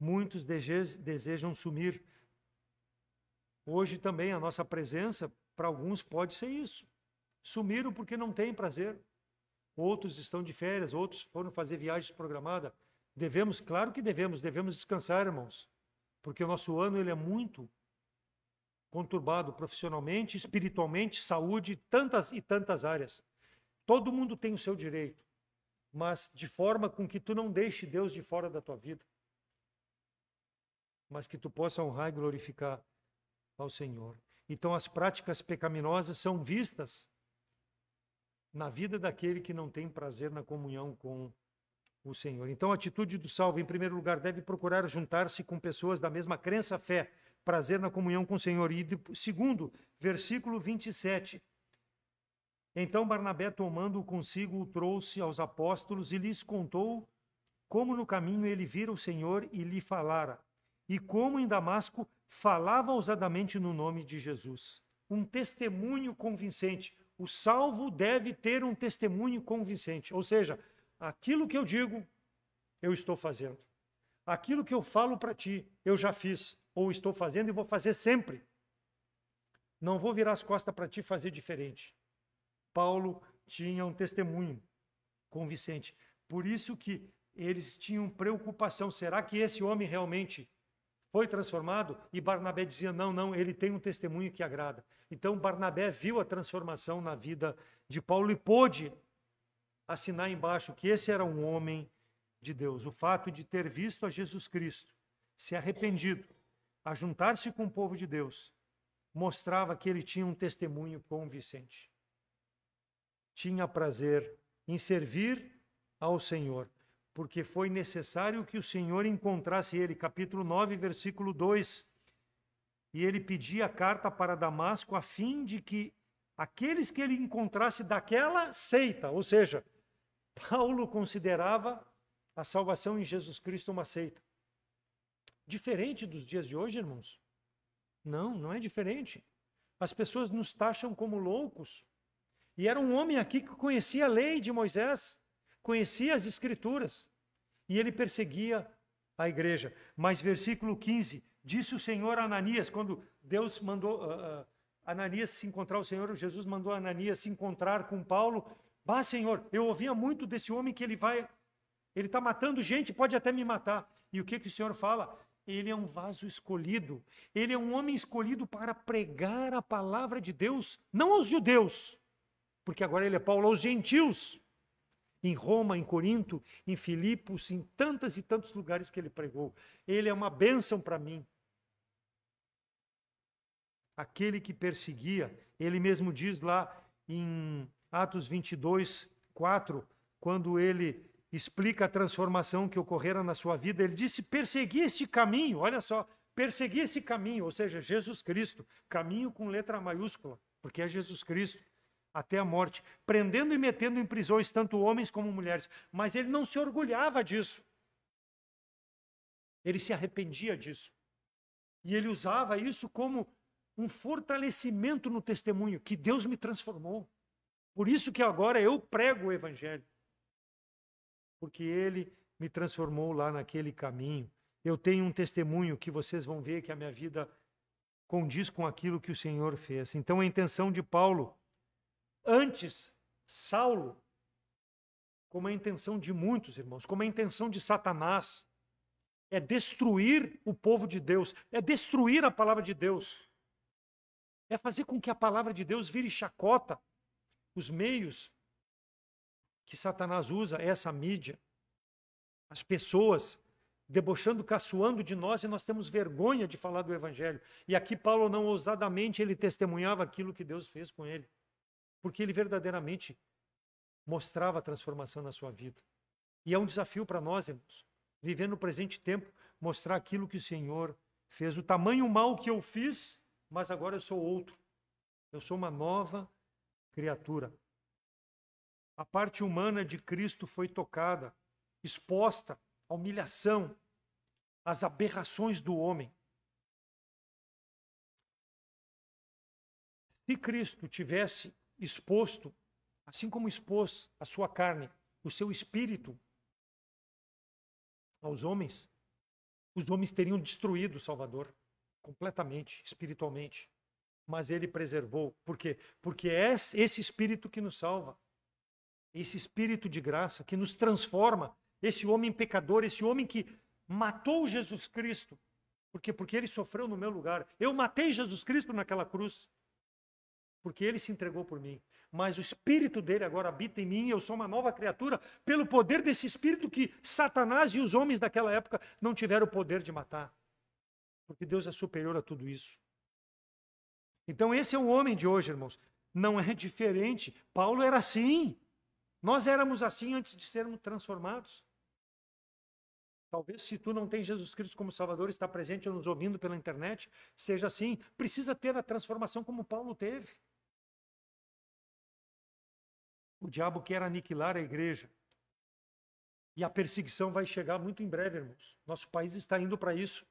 Muitos desejam sumir. Hoje também a nossa presença, para alguns, pode ser isso. Sumiram porque não têm prazer. Outros estão de férias, outros foram fazer viagens programadas. Claro que devemos descansar, irmãos, porque o nosso ano ele é muito conturbado profissionalmente, espiritualmente, saúde, tantas e tantas áreas. Todo mundo tem o seu direito, mas de forma com que tu não deixe Deus de fora da tua vida, mas que tu possa honrar e glorificar ao Senhor. Então as práticas pecaminosas são vistas na vida daquele que não tem prazer na comunhão com o Senhor. Então a atitude do salvo, em primeiro lugar, deve procurar juntar-se com pessoas da mesma crença, fé, prazer na comunhão com o Senhor. E segundo, versículo 27. Então Barnabé, tomando-o consigo, o trouxe aos apóstolos e lhes contou como no caminho ele vira o Senhor e lhe falara, e como em Damasco falava ousadamente no nome de Jesus. Um testemunho convincente. O salvo deve ter um testemunho convincente. Ou seja, aquilo que eu digo, eu estou fazendo. Aquilo que eu falo para ti, eu já fiz, ou estou fazendo e vou fazer sempre. Não vou virar as costas para ti e fazer diferente. Paulo tinha um testemunho convincente. Por isso que eles tinham preocupação. Será que esse homem realmente foi transformado? E Barnabé dizia, não, ele tem um testemunho que agrada. Então Barnabé viu a transformação na vida de Paulo e pôde assinar embaixo que esse era um homem de Deus. O fato de ter visto a Jesus Cristo, se arrependido, ajuntar-se com o povo de Deus, mostrava que ele tinha um testemunho convincente. Tinha prazer em servir ao Senhor, porque foi necessário que o Senhor encontrasse ele. Capítulo 9, versículo 2. E ele pedia a carta para Damasco a fim de que aqueles que ele encontrasse daquela seita, ou seja, Paulo considerava a salvação em Jesus Cristo uma seita. Diferente dos dias de hoje, irmãos? Não é diferente. As pessoas nos taxam como loucos. E era um homem aqui que conhecia a lei de Moisés. conhecia as Escrituras e ele perseguia a igreja. Mas versículo 15, disse o Senhor a Ananias, quando Deus mandou Ananias se encontrar, o Senhor Jesus mandou Ananias se encontrar com Paulo. Senhor, eu ouvia muito desse homem que ele está matando gente, pode até me matar. E o que o Senhor fala? Ele é um vaso escolhido, ele é um homem escolhido para pregar a palavra de Deus, não aos judeus, porque agora ele é Paulo, aos gentios. Em Roma, em Corinto, em Filipos, em tantos e tantos lugares que ele pregou. Ele é uma bênção para mim. Aquele que perseguia, ele mesmo diz lá em Atos 22, 4, quando ele explica a transformação que ocorrera na sua vida, ele disse, persegui este caminho, olha só, persegui esse caminho, ou seja, Jesus Cristo, caminho com letra maiúscula, porque é Jesus Cristo, até a morte, prendendo e metendo em prisões tanto homens como mulheres. Mas ele não se orgulhava disso. Ele se arrependia disso. E ele usava isso como um fortalecimento no testemunho, que Deus me transformou. Por isso que agora eu prego o Evangelho. Porque ele me transformou lá naquele caminho. Eu tenho um testemunho que vocês vão ver que a minha vida condiz com aquilo que o Senhor fez. Então a intenção de Paulo, antes, Saulo, como a intenção de muitos irmãos, como a intenção de Satanás, é destruir o povo de Deus, é destruir a palavra de Deus, é fazer com que a palavra de Deus vire chacota. Os meios que Satanás usa, essa mídia, as pessoas debochando, caçoando de nós, e nós temos vergonha de falar do Evangelho. E aqui Paulo, não ousadamente, ele testemunhava aquilo que Deus fez com ele. Porque ele verdadeiramente mostrava a transformação na sua vida. E é um desafio para nós, irmãos, viver no presente tempo, mostrar aquilo que o Senhor fez. O tamanho mal que eu fiz, mas agora eu sou outro. Eu sou uma nova criatura. A parte humana de Cristo foi tocada, exposta à humilhação, às aberrações do homem. Se Cristo tivesse exposto, assim como expôs a sua carne, o seu espírito aos homens, os homens teriam destruído o Salvador completamente, espiritualmente. Mas ele preservou. Por quê? Porque é esse espírito que nos salva, esse espírito de graça que nos transforma, esse homem pecador, esse homem que matou Jesus Cristo. Por quê? Porque ele sofreu no meu lugar. Eu matei Jesus Cristo naquela cruz, porque ele se entregou por mim. Mas o Espírito dele agora habita em mim, eu sou uma nova criatura, pelo poder desse Espírito que Satanás e os homens daquela época não tiveram o poder de matar. Porque Deus é superior a tudo isso. Então esse é o homem de hoje, irmãos. Não é diferente. Paulo era assim. Nós éramos assim antes de sermos transformados. Talvez se tu não tens Jesus Cristo como Salvador, está presente ou nos ouvindo pela internet, seja assim. Precisa ter a transformação como Paulo teve. O diabo quer aniquilar a igreja. E a perseguição vai chegar muito em breve, irmãos. Nosso país está indo para isso.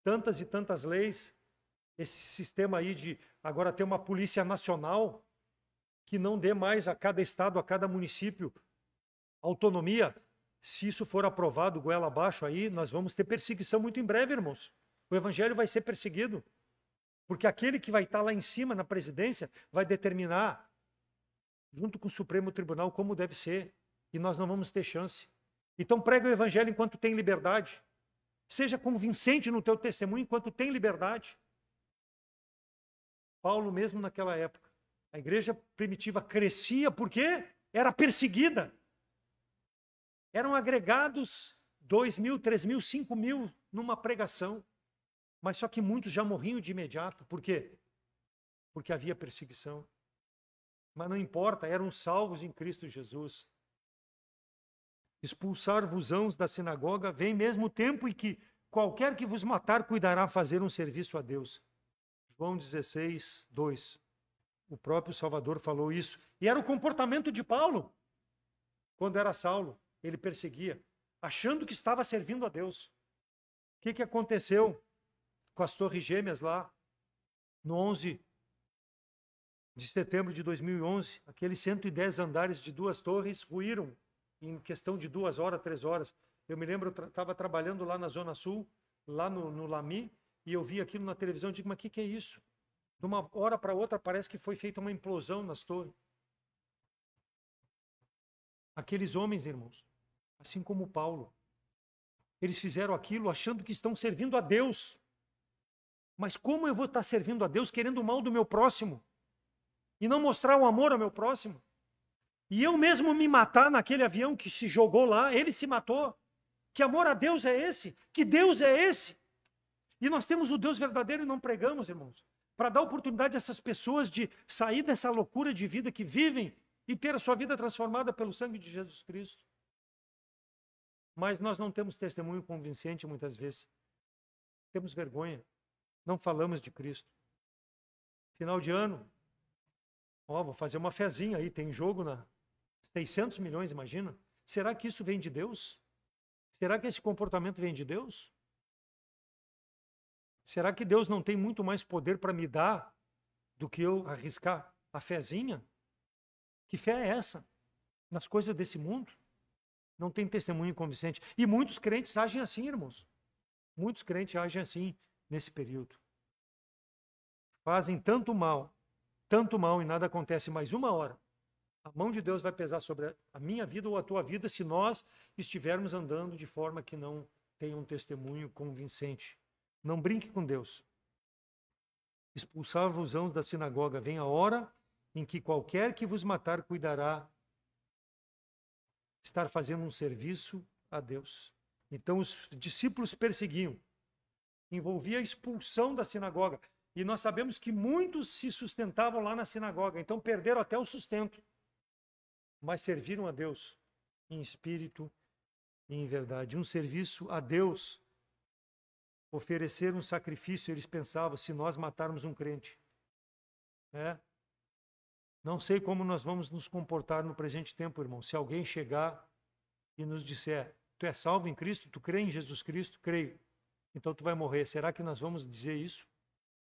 Tantas e tantas leis, esse sistema aí de agora ter uma polícia nacional que não dê mais a cada estado, a cada município autonomia. Se isso for aprovado, goela abaixo aí, nós vamos ter perseguição muito em breve, irmãos. O evangelho vai ser perseguido. Porque aquele que vai estar lá em cima na presidência vai determinar, junto com o Supremo Tribunal, como deve ser. E nós não vamos ter chance. Então prega o evangelho enquanto tem liberdade. Seja convincente no teu testemunho enquanto tem liberdade. Paulo mesmo naquela época. A igreja primitiva crescia porque era perseguida. Eram agregados 2.000, 3.000, 5.000 numa pregação. Mas só que muitos já morriam de imediato. Por quê? Porque havia perseguição. Mas não importa, eram salvos em Cristo Jesus. Expulsar-vos-ãos da sinagoga, vem mesmo tempo em que qualquer que vos matar cuidará fazer um serviço a Deus. João 16, 2. O próprio Salvador falou isso. E era o comportamento de Paulo. Quando era Saulo, ele perseguia, achando que estava servindo a Deus. O que aconteceu com as Torres Gêmeas lá, no 11 de setembro de 2011? Aqueles 110 andares de 2 torres ruíram em questão de 2 horas, 3 horas. Eu me lembro, eu estava trabalhando lá na Zona Sul, lá no Lami, e eu vi aquilo na televisão e digo, mas o que é isso? De uma hora para outra parece que foi feita uma implosão nas torres. Aqueles homens, irmãos, assim como Paulo, eles fizeram aquilo achando que estão servindo a Deus. Mas como eu vou estar servindo a Deus querendo o mal do meu próximo? E não mostrar o amor ao meu próximo? E eu mesmo me matar naquele avião que se jogou lá, ele se matou. Que amor a Deus é esse? Que Deus é esse? E nós temos o Deus verdadeiro e não pregamos, irmãos. Para dar oportunidade a essas pessoas de sair dessa loucura de vida que vivem e ter a sua vida transformada pelo sangue de Jesus Cristo. Mas nós não temos testemunho convincente muitas vezes. Temos vergonha. Não falamos de Cristo. Final de ano. Vou fazer uma fezinha aí. Tem jogo na 600 milhões, imagina. Será que isso vem de Deus? Será que esse comportamento vem de Deus? Será que Deus não tem muito mais poder para me dar do que eu arriscar a fezinha? Que fé é essa? Nas coisas desse mundo? Não tem testemunho convincente. E muitos crentes agem assim, irmãos. Muitos crentes agem assim nesse período. Fazem tanto mal e nada acontece mais 1 hora. A mão de Deus vai pesar sobre a minha vida ou a tua vida se nós estivermos andando de forma que não tenha um testemunho convincente. Não brinque com Deus. Expulsar-vos-ão da sinagoga. Vem a hora em que qualquer que vos matar cuidará estar fazendo um serviço a Deus. Então os discípulos perseguiam. Envolvia a expulsão da sinagoga. E nós sabemos que muitos se sustentavam lá na sinagoga. Então perderam até o sustento. Mas serviram a Deus em espírito e em verdade. Um serviço a Deus. Oferecer um sacrifício, eles pensavam, se nós matarmos um crente. Não sei como nós vamos nos comportar no presente tempo, irmão. Se alguém chegar e nos disser, tu és salvo em Cristo, tu crê em Jesus Cristo? Creio. Então tu vai morrer. Será que nós vamos dizer isso?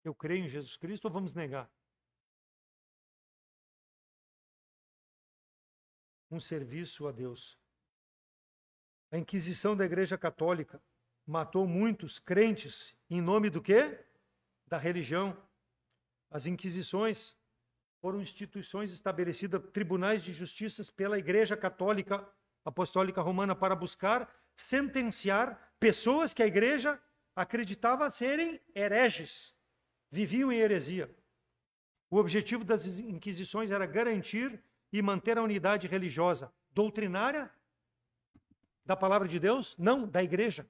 Eu creio em Jesus Cristo ou vamos negar? Um serviço a Deus. A Inquisição da Igreja Católica matou muitos crentes em nome do quê? Da religião. As Inquisições foram instituições estabelecidas, tribunais de justiça pela Igreja Católica Apostólica Romana para buscar sentenciar pessoas que a Igreja acreditava serem hereges, viviam em heresia. O objetivo das Inquisições era garantir e manter a unidade religiosa doutrinária da palavra de Deus? Não, da Igreja.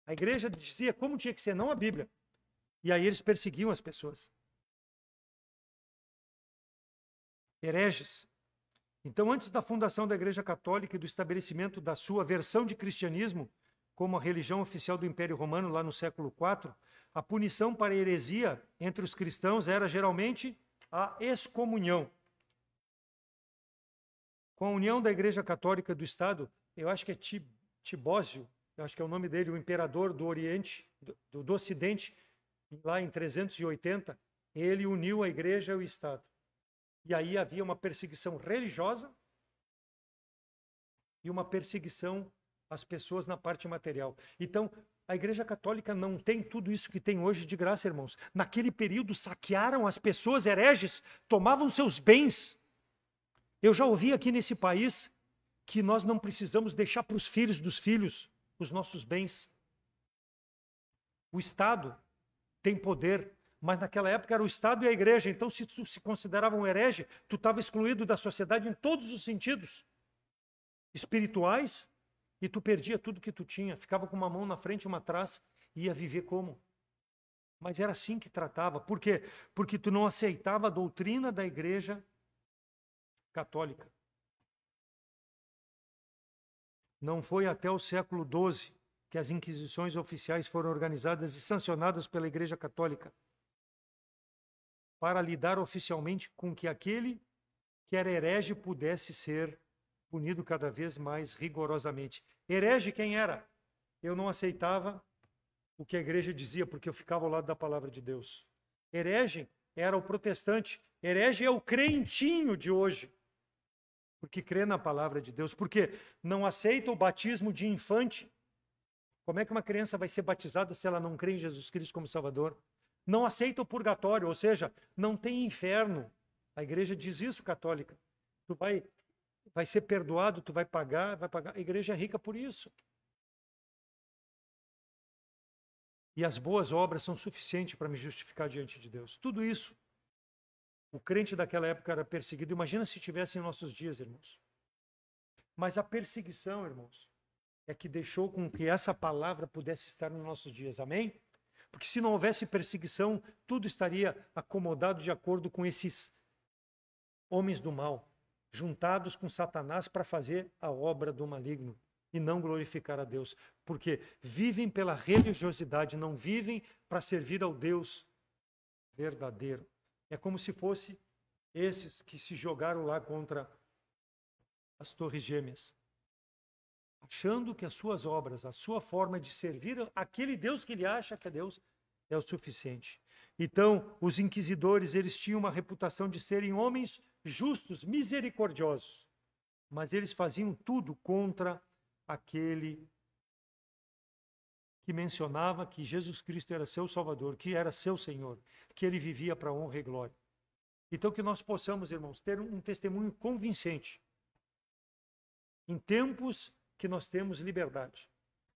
A Igreja dizia como tinha que ser, não a Bíblia. E aí eles perseguiam as pessoas. Hereges. Então, antes da fundação da Igreja Católica e do estabelecimento da sua versão de cristianismo como a religião oficial do Império Romano lá no século IV, a punição para a heresia entre os cristãos era geralmente a excomunhão. Com a união da Igreja Católica do Estado, eu acho que é Tibósio, eu acho que é o nome dele, o imperador do Oriente, do Ocidente, lá em 380, ele uniu a Igreja e o Estado. E aí havia uma perseguição religiosa e uma perseguição às pessoas na parte material. Então, a Igreja Católica não tem tudo isso que tem hoje de graça, irmãos. Naquele período, saquearam as pessoas hereges, tomavam seus bens. Eu já ouvi aqui nesse país que nós não precisamos deixar para os filhos dos filhos os nossos bens. O Estado tem poder, mas naquela época era o Estado e a Igreja. Então, se tu se considerava um herege, tu estava excluído da sociedade em todos os sentidos espirituais e tu perdia tudo que tu tinha. Ficava com uma mão na frente e uma atrás e ia viver como? Mas era assim que tratava. Por quê? Porque tu não aceitava a doutrina da Igreja Católica. Não foi até o século XII que as inquisições oficiais foram organizadas e sancionadas pela Igreja Católica para lidar oficialmente com que aquele que era herege pudesse ser punido cada vez mais rigorosamente. Herege quem era? Eu não aceitava o que a igreja dizia, porque eu ficava ao lado da palavra de Deus. Herege era o protestante. Herege é o crentinho de hoje. porque crê na palavra de Deus, porque não aceita o batismo de infante. Como é que uma criança vai ser batizada se ela não crê em Jesus Cristo como Salvador? Não aceita o purgatório, ou seja, não tem inferno. A igreja diz isso, católica. Tu vai ser perdoado, tu vai pagar. A igreja é rica por isso. E as boas obras são suficientes para me justificar diante de Deus. Tudo isso. O crente daquela época era perseguido. Imagina se tivesse em nossos dias, irmãos. Mas a perseguição, irmãos, é que deixou com que essa palavra pudesse estar nos nossos dias. Amém? Porque se não houvesse perseguição, tudo estaria acomodado de acordo com esses homens do mal, juntados com Satanás para fazer a obra do maligno e não glorificar a Deus. Porque vivem pela religiosidade, não vivem para servir ao Deus verdadeiro. É como se fosse esses que se jogaram lá contra as Torres Gêmeas, achando que as suas obras, a sua forma de servir aquele Deus que ele acha que é Deus, é o suficiente. Então, os inquisidores, eles tinham uma reputação de serem homens justos, misericordiosos, mas eles faziam tudo contra aquele que mencionava que Jesus Cristo era seu Salvador, que era seu Senhor, que ele vivia para a honra e glória. Então, que nós possamos, irmãos, ter um testemunho convincente em tempos que nós temos liberdade.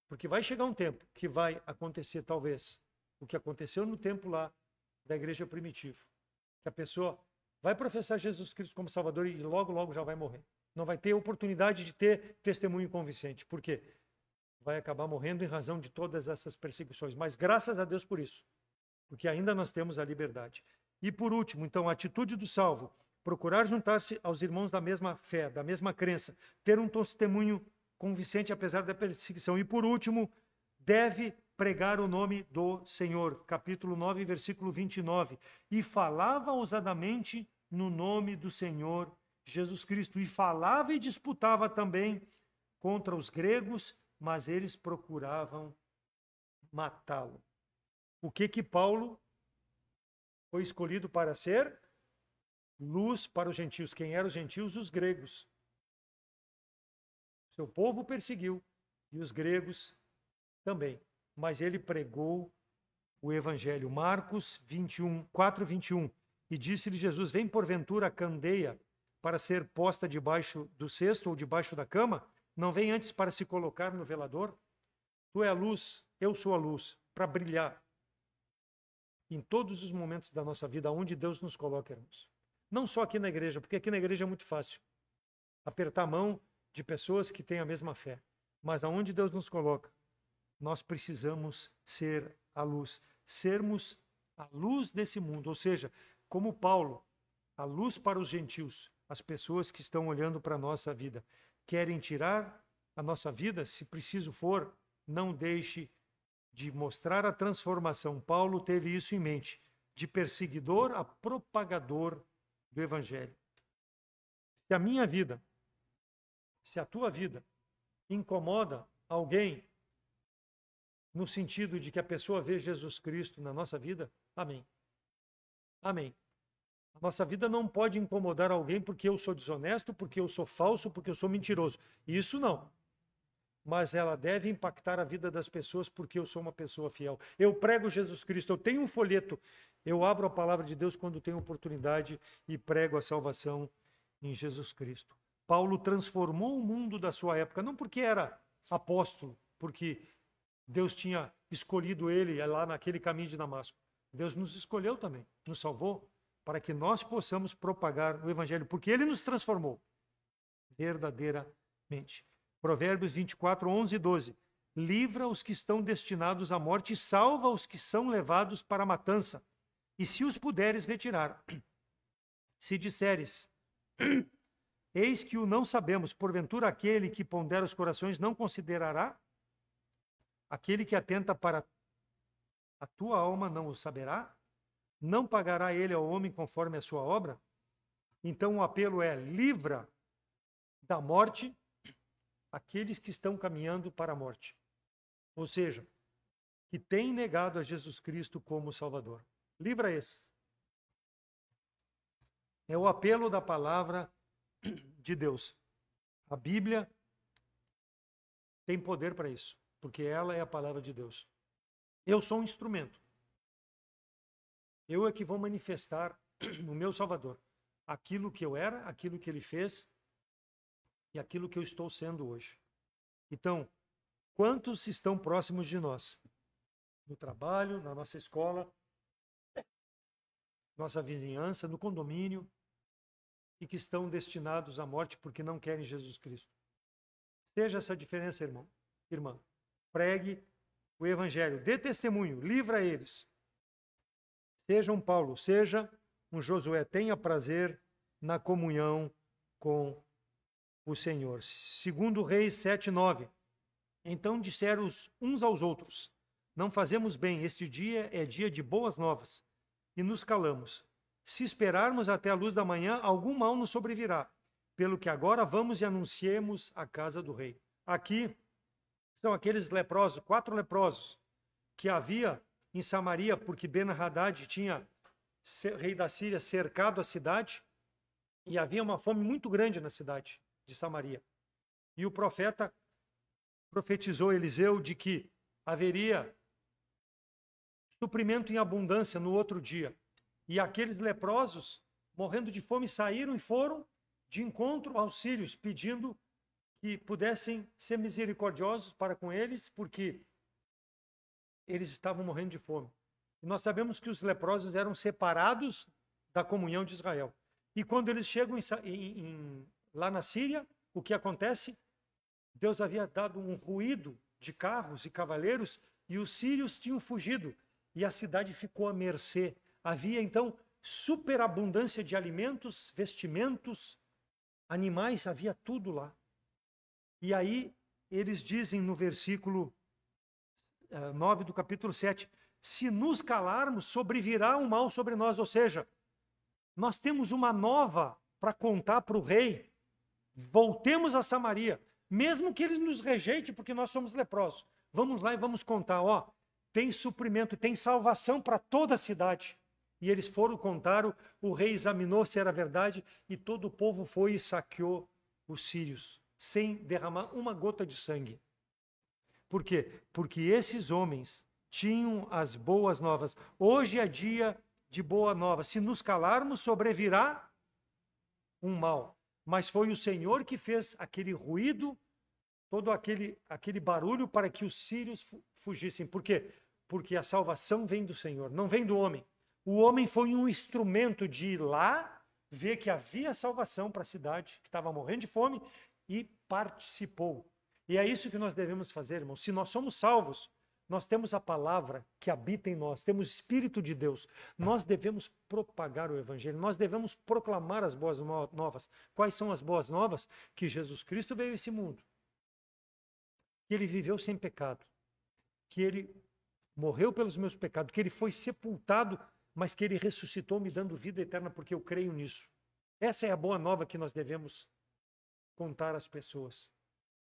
Porque vai chegar um tempo que vai acontecer, talvez, o que aconteceu no tempo lá da igreja primitiva. Que a pessoa vai professar Jesus Cristo como Salvador e logo, logo já vai morrer. Não vai ter oportunidade de ter testemunho convincente. Por quê? Vai acabar morrendo em razão de todas essas perseguições. Mas graças a Deus por isso. Porque ainda nós temos a liberdade. E por último, então, a atitude do salvo. Procurar juntar-se aos irmãos da mesma fé, da mesma crença. Ter um testemunho convincente apesar da perseguição. E por último, deve pregar o nome do Senhor. Capítulo 9, versículo 29. E falava ousadamente no nome do Senhor Jesus Cristo. E falava e disputava também contra os gregos, mas eles procuravam matá-lo. O que Paulo foi escolhido para ser? Luz para os gentios. Quem eram os gentios? Os gregos. Seu povo perseguiu e os gregos também. Mas ele pregou o evangelho. Marcos 4, 21. E disse-lhe Jesus: vem porventura a candeia para ser posta debaixo do cesto ou debaixo da cama? Não vem antes para se colocar no velador? Tu é a luz, eu sou a luz, para brilhar em todos os momentos da nossa vida, onde Deus nos coloca, irmãos. Não só aqui na igreja, porque aqui na igreja é muito fácil apertar a mão de pessoas que têm a mesma fé. Mas aonde Deus nos coloca, nós precisamos ser a luz. Sermos a luz desse mundo. Ou seja, como Paulo, a luz para os gentios, as pessoas que estão olhando para a nossa vida. Querem tirar a nossa vida, se preciso for, não deixe de mostrar a transformação. Paulo teve isso em mente, de perseguidor a propagador do evangelho. Se a minha vida, se a tua vida incomoda alguém, no sentido de que a pessoa vê Jesus Cristo na nossa vida, amém. Amém. A nossa vida não pode incomodar alguém porque eu sou desonesto, porque eu sou falso, porque eu sou mentiroso. Isso não. Mas ela deve impactar a vida das pessoas porque eu sou uma pessoa fiel. Eu prego Jesus Cristo, eu tenho um folheto, eu abro a palavra de Deus quando tenho oportunidade e prego a salvação em Jesus Cristo. Paulo transformou o mundo da sua época, não porque era apóstolo, porque Deus tinha escolhido ele lá naquele caminho de Damasco. Deus nos escolheu também, nos salvou, para que nós possamos propagar o evangelho, porque ele nos transformou verdadeiramente. Provérbios 24, 11 e 12. Livra os que estão destinados à morte e salva os que são levados para a matança. E se os puderes retirar. Se disseres, eis que o não sabemos, porventura aquele que pondera os corações não considerará? Aquele que atenta para a tua alma não o saberá? Não pagará ele ao homem conforme a sua obra? Então o apelo é: livra da morte aqueles que estão caminhando para a morte. Ou seja, que têm negado a Jesus Cristo como Salvador. Livra esses. É o apelo da palavra de Deus. A Bíblia tem poder para isso, porque ela é a palavra de Deus. Eu sou um instrumento. Eu é que vou manifestar no meu Salvador aquilo que eu era, aquilo que ele fez e aquilo que eu estou sendo hoje. Então, quantos estão próximos de nós? No trabalho, na nossa escola, nossa vizinhança, no condomínio, e que estão destinados à morte porque não querem Jesus Cristo. Seja essa diferença, irmão, irmã. Pregue o Evangelho, dê testemunho, livra eles. Seja um Paulo, seja um Josué, tenha prazer na comunhão com o Senhor. Segundo Reis 7:9. Então disseram uns aos outros: não fazemos bem, este dia é dia de boas novas, e nos calamos. Se esperarmos até a luz da manhã, algum mal nos sobrevirá. Pelo que agora vamos e anunciemos a casa do rei. Aqui são aqueles leprosos, 4 leprosos, que havia em Samaria, porque Ben-Hadad tinha, rei da Síria, cercado a cidade, e havia uma fome muito grande na cidade de Samaria. E o profeta profetizou Eliseu de que haveria suprimento em abundância no outro dia. E aqueles leprosos, morrendo de fome, saíram e foram de encontro aos sírios, pedindo que pudessem ser misericordiosos para com eles, porque eles estavam morrendo de fome. E nós sabemos que os leprosos eram separados da comunhão de Israel. E quando eles chegam lá na Síria, o que acontece? Deus havia dado um ruído de carros e cavaleiros e os sírios tinham fugido. E a cidade ficou à mercê. Havia, então, superabundância de alimentos, vestimentos, animais, havia tudo lá. E aí, eles dizem no versículo 9 do capítulo 7, se nos calarmos, sobrevirá um mal sobre nós. Ou seja, nós temos uma nova para contar para o rei. Voltemos a Samaria, mesmo que eles nos rejeitem porque nós somos leprosos. Vamos lá e vamos contar, ó, tem suprimento, tem salvação para toda a cidade. E eles foram, contaram, o rei examinou se era verdade e todo o povo foi e saqueou os sírios, sem derramar uma gota de sangue. Por quê? Porque esses homens tinham as boas novas. Hoje é dia de boa nova. Se nos calarmos, sobrevirá um mal. Mas foi o Senhor que fez aquele ruído, todo aquele barulho para que os sírios fugissem. Por quê? Porque a salvação vem do Senhor, não vem do homem. O homem foi um instrumento de ir lá, ver que havia salvação para a cidade, que estava morrendo de fome, e participou. E é isso que nós devemos fazer, irmãos. Se nós somos salvos, nós temos a palavra que habita em nós, temos o Espírito de Deus. Nós devemos propagar o Evangelho, nós devemos proclamar as boas novas. Quais são as boas novas? Que Jesus Cristo veio a esse mundo, que Ele viveu sem pecado, que Ele morreu pelos meus pecados, que Ele foi sepultado, mas que Ele ressuscitou me dando vida eterna, porque eu creio nisso. Essa é a boa nova que nós devemos contar às pessoas.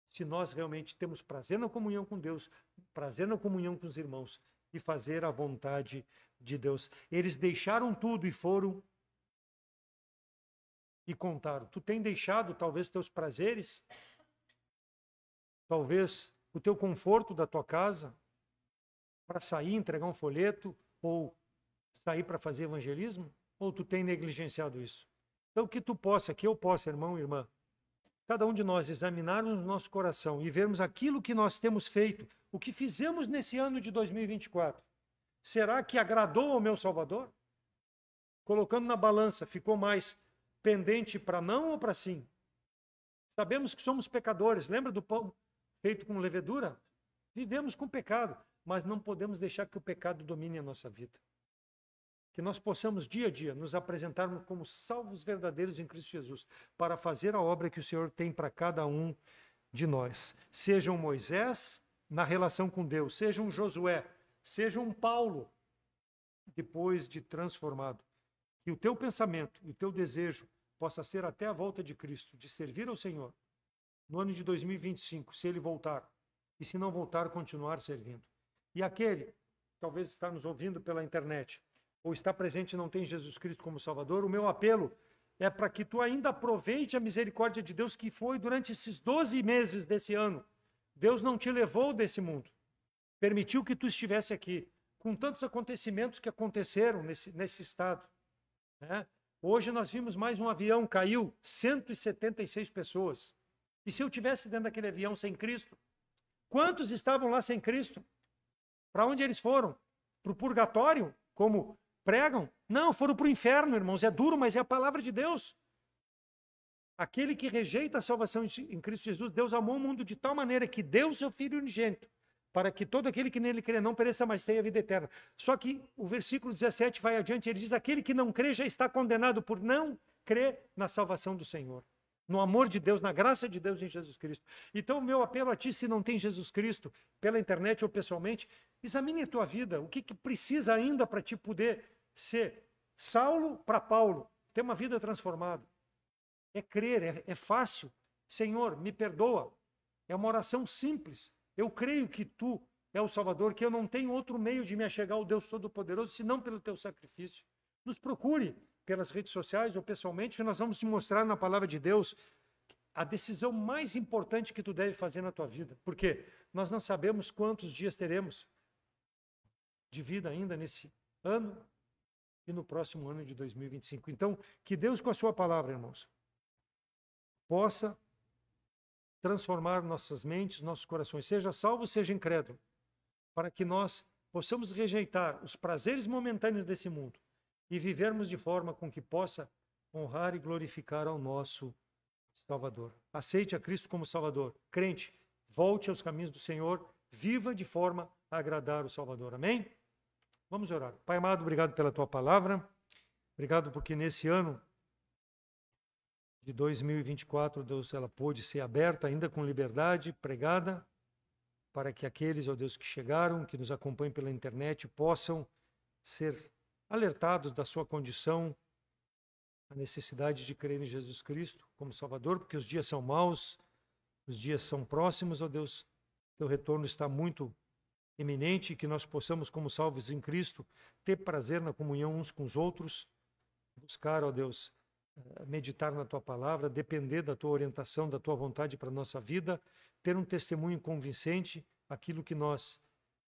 Se nós realmente temos prazer na comunhão com Deus, prazer na comunhão com os irmãos e fazer a vontade de Deus. Eles deixaram tudo e foram e contaram. Tu tem deixado talvez teus prazeres, talvez o teu conforto da tua casa para sair, entregar um folheto ou sair para fazer evangelismo? Ou tu tem negligenciado isso? Então que tu possa, que eu possa, irmão e irmã, cada um de nós examinarmos o nosso coração e vermos aquilo que nós temos feito, o que fizemos nesse ano de 2024. Será que agradou ao meu Salvador? Colocando na balança, ficou mais pendente para não ou para sim? Sabemos que somos pecadores. Lembra do pão feito com levedura? Vivemos com pecado, mas não podemos deixar que o pecado domine a nossa vida. Que nós possamos dia a dia nos apresentarmos como salvos verdadeiros em Cristo Jesus, para fazer a obra que o Senhor tem para cada um de nós. Seja um Moisés na relação com Deus, seja um Josué, seja um Paulo, depois de transformado. Que o teu pensamento e o teu desejo possa ser até a volta de Cristo, de servir ao Senhor, no ano de 2025, se Ele voltar. E se não voltar, continuar servindo. E aquele, talvez está nos ouvindo pela internet, ou está presente e não tem Jesus Cristo como Salvador, o meu apelo é para que tu ainda aproveite a misericórdia de Deus que foi durante esses 12 meses desse ano. Deus não te levou desse mundo. Permitiu que tu estivesse aqui, com tantos acontecimentos que aconteceram nesse estado. Né? Hoje nós vimos mais um avião, caiu 176 pessoas. E se eu tivesse dentro daquele avião sem Cristo? Quantos estavam lá sem Cristo? Para onde eles foram? Para o purgatório, como pregam? Não, foram para o inferno, irmãos. É duro, mas é a palavra de Deus. Aquele que rejeita a salvação em Cristo Jesus, Deus amou o mundo de tal maneira que deu o seu Filho unigênito, para que todo aquele que nele crê não pereça, mas tenha vida eterna. Só que o versículo 17 vai adiante, ele diz, aquele que não crê já está condenado por não crer na salvação do Senhor, no amor de Deus, na graça de Deus em Jesus Cristo. Então, o meu apelo a ti, se não tem Jesus Cristo, pela internet ou pessoalmente, examine a tua vida, o que precisa ainda para ti poder ser Saulo para Paulo, ter uma vida transformada. É crer, é fácil. Senhor, me perdoa. É uma oração simples. Eu creio que tu é o Salvador, que eu não tenho outro meio de me achegar ao Deus Todo-Poderoso, senão pelo teu sacrifício. Nos procure pelas redes sociais ou pessoalmente, que nós vamos te mostrar na palavra de Deus a decisão mais importante que tu deve fazer na tua vida. Porque nós não sabemos quantos dias teremos de vida ainda nesse ano e no próximo ano de 2025. Então, que Deus com a sua palavra, irmãos, possa transformar nossas mentes, nossos corações, seja salvo, seja incrédulo, para que nós possamos rejeitar os prazeres momentâneos desse mundo e vivermos de forma com que possa honrar e glorificar ao nosso Salvador. Aceite a Cristo como Salvador. Crente, volte aos caminhos do Senhor, viva de forma a agradar o Salvador. Amém? Vamos orar. Pai amado, obrigado pela tua palavra. Obrigado porque nesse ano de 2024, Deus, ela pôde ser aberta ainda com liberdade, pregada, para que aqueles, ó Deus, que chegaram, que nos acompanham pela internet, possam ser alertados da sua condição, a necessidade de crer em Jesus Cristo como Salvador, porque os dias são maus, os dias são próximos, ó Deus, teu retorno está muito iminente, que nós possamos, como salvos em Cristo, ter prazer na comunhão uns com os outros, buscar, ó Deus, meditar na tua palavra, depender da tua orientação, da tua vontade para a nossa vida, ter um testemunho convincente, aquilo que nós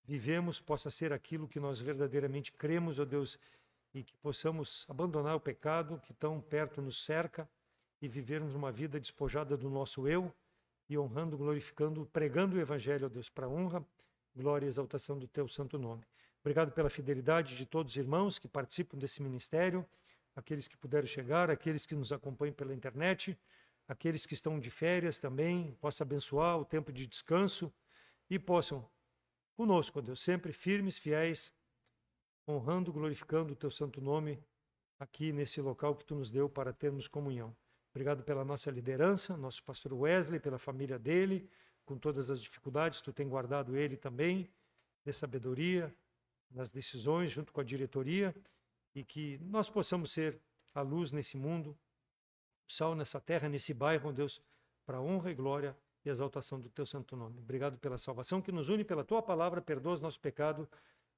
vivemos possa ser aquilo que nós verdadeiramente cremos, ó Deus, e que possamos abandonar o pecado que tão perto nos cerca e vivermos uma vida despojada do nosso eu e honrando, glorificando, pregando o Evangelho, ó Deus, para a honra, glória e exaltação do teu santo nome. Obrigado pela fidelidade de todos os irmãos que participam desse ministério, aqueles que puderam chegar, aqueles que nos acompanham pela internet, aqueles que estão de férias também, possa abençoar o tempo de descanso e possam conosco, ó Deus, sempre firmes, fiéis, honrando, glorificando o teu santo nome aqui nesse local que tu nos deu para termos comunhão. Obrigado pela nossa liderança, nosso pastor Wesley, pela família dele, com todas as dificuldades, tu tem guardado ele também, de sabedoria nas decisões, junto com a diretoria, e que nós possamos ser a luz nesse mundo, o sal nessa terra, nesse bairro, ó Deus, para a honra e glória e exaltação do teu santo nome. Obrigado pela salvação que nos une pela tua palavra, perdoa os nossos pecados,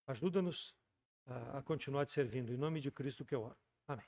ajuda-nos a continuar te servindo. Em nome de Cristo que eu oro. Amém.